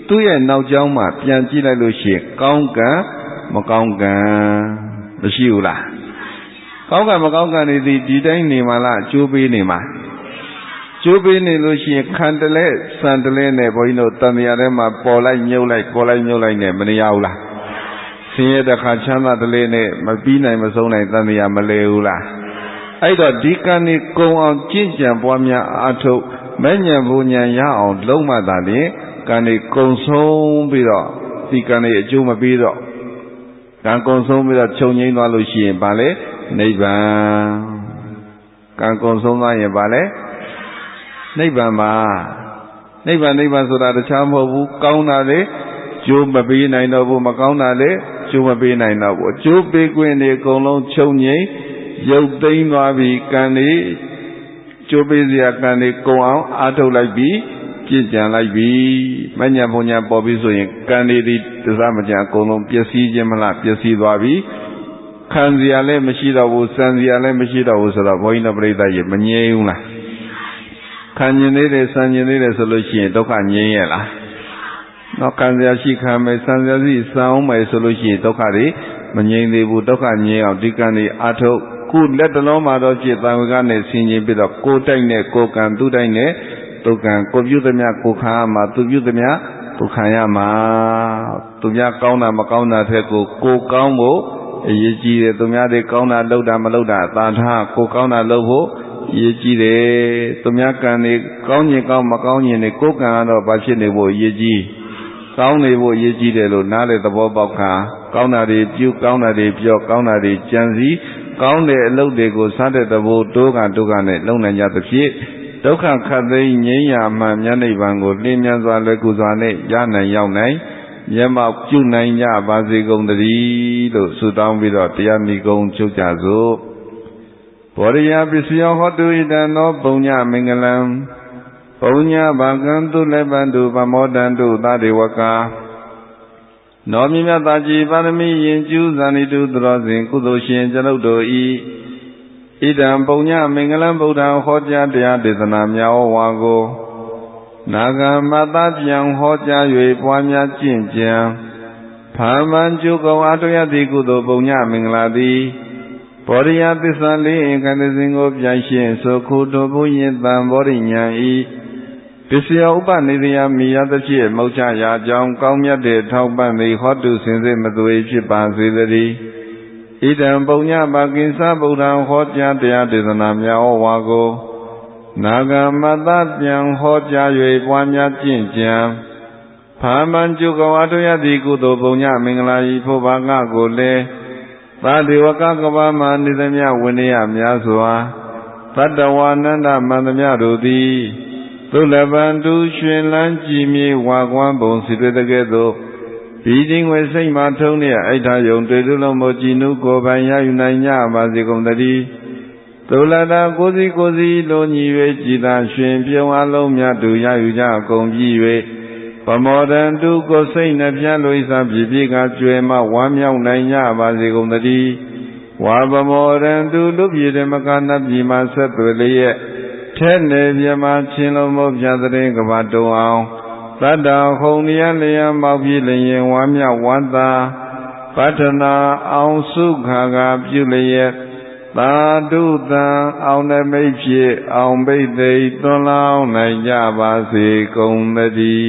သူ့ရဲ့နောက်ကျောင်းမှာပြန်ကြည့်လိုက်လို့ရှိရင်ကောင်းကံမကောင်းကံမရှိဘူးလားကောင်းကံမကောင်းကံတွေဒီတိုင်းနေမှာလားကျိုးပေးနေမှာကျိုးပေးနေလို့ရှိရင်ခံတလဲစံတလဲနဲ့ဘုန်းကြီးတို့တန်တရားထဲမှာပေါ်လိုက်မြုပ်လိုက်ပေါ်လိုက်မြုပ်လိုက်နဲ့မနေရဘူးလားဆင်းရဲတဲ့ခါချမ်းသာတလဲနဲ့မပြီးနိုင်မဆုံးနိုင်တန်တရားမလဲဘူးလားအဲ့တော့ဒီကံนี่ကုံအောင်ကြင်ကြံပွားများအားထုတ်မဲ့ညံဘူညံရအောင်လုံးမှသာလေကံนี่ကုံဆုံးပြီးတော့ဒီကံนี่အကျိုးမပေးတော့ကံကုံဆုံးပြီးတော့ချုပ်ငိမ့်သွားလို့ရှိရင်ဗာလဲနိဗ္ဗာန်ကံကုံဆုံးသွားရင်ဗာလဲနိဗ္ဗာန်ပါနိဗ္ဗာန်ဆိုတာတခြားမဟုတ်ဘူးကောင်းတာလေကျိုးမပေးနိုင်တော့ဘူးမကောင်းတာလေကျိုးမပေးနိုင်တော့ဘူးအကျိုးပေးခွင့်တွေအကုန်လုံးချုပ်ငိမ့်ရုပ်သိမ်းသွားပြီကံတွေကျိုးပေးစရာကံတွေကုံအောင်အားထုတ်လိုက်ပြီပြည့်ကြံလိုက်ပြီမညံဘုံညာပေါ်ပြီဆိုရင်ကံတွေဒီတစားမကြအကုန်လုံးပျက်စီးခြင်းမလားပျက်စီးသွားပြီခံစရာလည်းမရှိတော့ဘူးစံစရာလည်းမရှိတော့ဘူးဆိုတော့ဘုန်းကြီးတို့ပြိဿကြီးမငြိမ်းဘူးလားခံကျင်သေးတယ်စံကျင်သေးတယ်ဆိုလို့ရှိရင်ဒုက္ခငြိမ်းရဲ့လားတော့ခံစရာရှိခံမယ်စံစရာရှိစံအောင်မယ်ဆိုလို့ရှိရင်ဒုက္ခတွေမငြိမ်းသေးဘူးဒုက္ခငြိမ်းအောင်ဒီကံတွေအထုတ်ခုလက်တလုံးမှာတော့ဖြစ်တန်ဝေကနဲ့ဆင်ခြင်ပြီးတော့ကိုယ်တိုက်နဲ့ကိုယ်ကံသူတိုက်နဲ့သူကံကိုပြုသမျှကိုခံရမှာသူပြုသမျှသူခံရမှာသူများကောင်းတာမကောင်းတာထက်ကိုကောင်းဖို့အရေးကြီးတယ်သူများတွေကောင်းတာလုပ်တာမလုပ်တာအသာထားကိုကောင်းတာလုပ်ဖို့အရေးကြီးတယ်သူများကံတွေကောင်းရင်ကောင်းမကောင်းရင်ကိုယ်ကံကတော့ဘာဖြစ်နေဖို့အရေးကြီးကောင်းနေဖို့အရေးကြီးတယ်လို့နားလေသဘောပေါက်ခါကောင်းတာတွေပြုကောင်းတာတွေပြောကောင်းတာတွေကြံစည်ကောင်းတဲ့အလုပ်တွေကိုစားတဲ့သဘောတိုးကနဲ့လုံနိုင်ကြသဖြင့်ဒုက္ခခတ်သိမ်းငြိမ်းရာမှမြတ်နိဗ္ဗာန်ကိုလင်းမြန်စွာလွယ်ကူစွာနဲ့ရနိုင်ရောက်နိုင်မျက်မှောက်ပြုနိုင်ကြပါစေကုန်သတည်းလို့ဆုတောင်းပြီးတော့တရားနိဂုံးချုပ်ကြစို့ဘောရိယပစ္စယောဟောတုဣတံသောပုံညမင်္ဂလံပုံညဘာကံတုလည်းပန္တုဗမောတံတုသဒေဝကာနောမြတ်သာကြီးပါရမီရင်ကျူးဇာနိတုသရောစဉ်ကုသိုလ်ရှင်ကျွန်ုပ်တို့ဤဣဒံပုံညမင်္ဂလံဗုဒ္ဓံဟောကြားတရားဒေသနာများဝါကိုနာဂမတပြန်ဟောကြား၍ပွားများကျင့်ကြံဖာမန်ကျုကုံအတုယတိကုသိုလ်ပုံညမင်္ဂလာသည်ဘောရိယသစ္စာလေးအင်္ဂန္တစဉ်ကိုပြန်ရှင်းဆိုခုတို့ဘုရင်တံဘောရိညာဤပစ္စယဥပနိဒယမိယသဖြင့်မောချရာကြောင့်ကောင်းမြတ်တဲ့ထောက်ပံ့သည်ဟောတုစင်စစ်မသွေဖြစ်ပါစေတည်းဣဒံပုံညပါကိစ္စဗုဒ္ဓံဟောကြားတရားဒေသနာများဩဝါကိုနာဂမတပြန်ဟောကြား၍ပွားများကျင့်ကြံဖာမန်ကျုကောအတုယတိကုသိုလ်ပုံညမင်္ဂလာဤဖို့ဘာကကိုလည်းသာဒေဝကကဘာမနိသမြဝိနည်းများစွာ Tattawananda Mandamyaruti Tulabantu Shwenlanji Mi Wagwan Bon Siddhagato Beijing with Saint Matonia Aitayong Tedulamochinu Gobanya Unanya Mazigomdadi Tulada Kozi Kozi Loni Vejita Shen Piawalomya to Yayuja Gomjiwe Pamodan to Gosain Pianoisa Bibiga Juema Wamya Unanya Mazigomdadi Wabamodan to Lubidamakana Bima Sepulea Tene Yama Chinomo Yadre Gavato Tada Honia Lea Mabilay Wamya Wanda Patana Aun Sukhaga Pulea Taduta Aun Mechi Aun Bede Tola Nayabasi Kondadi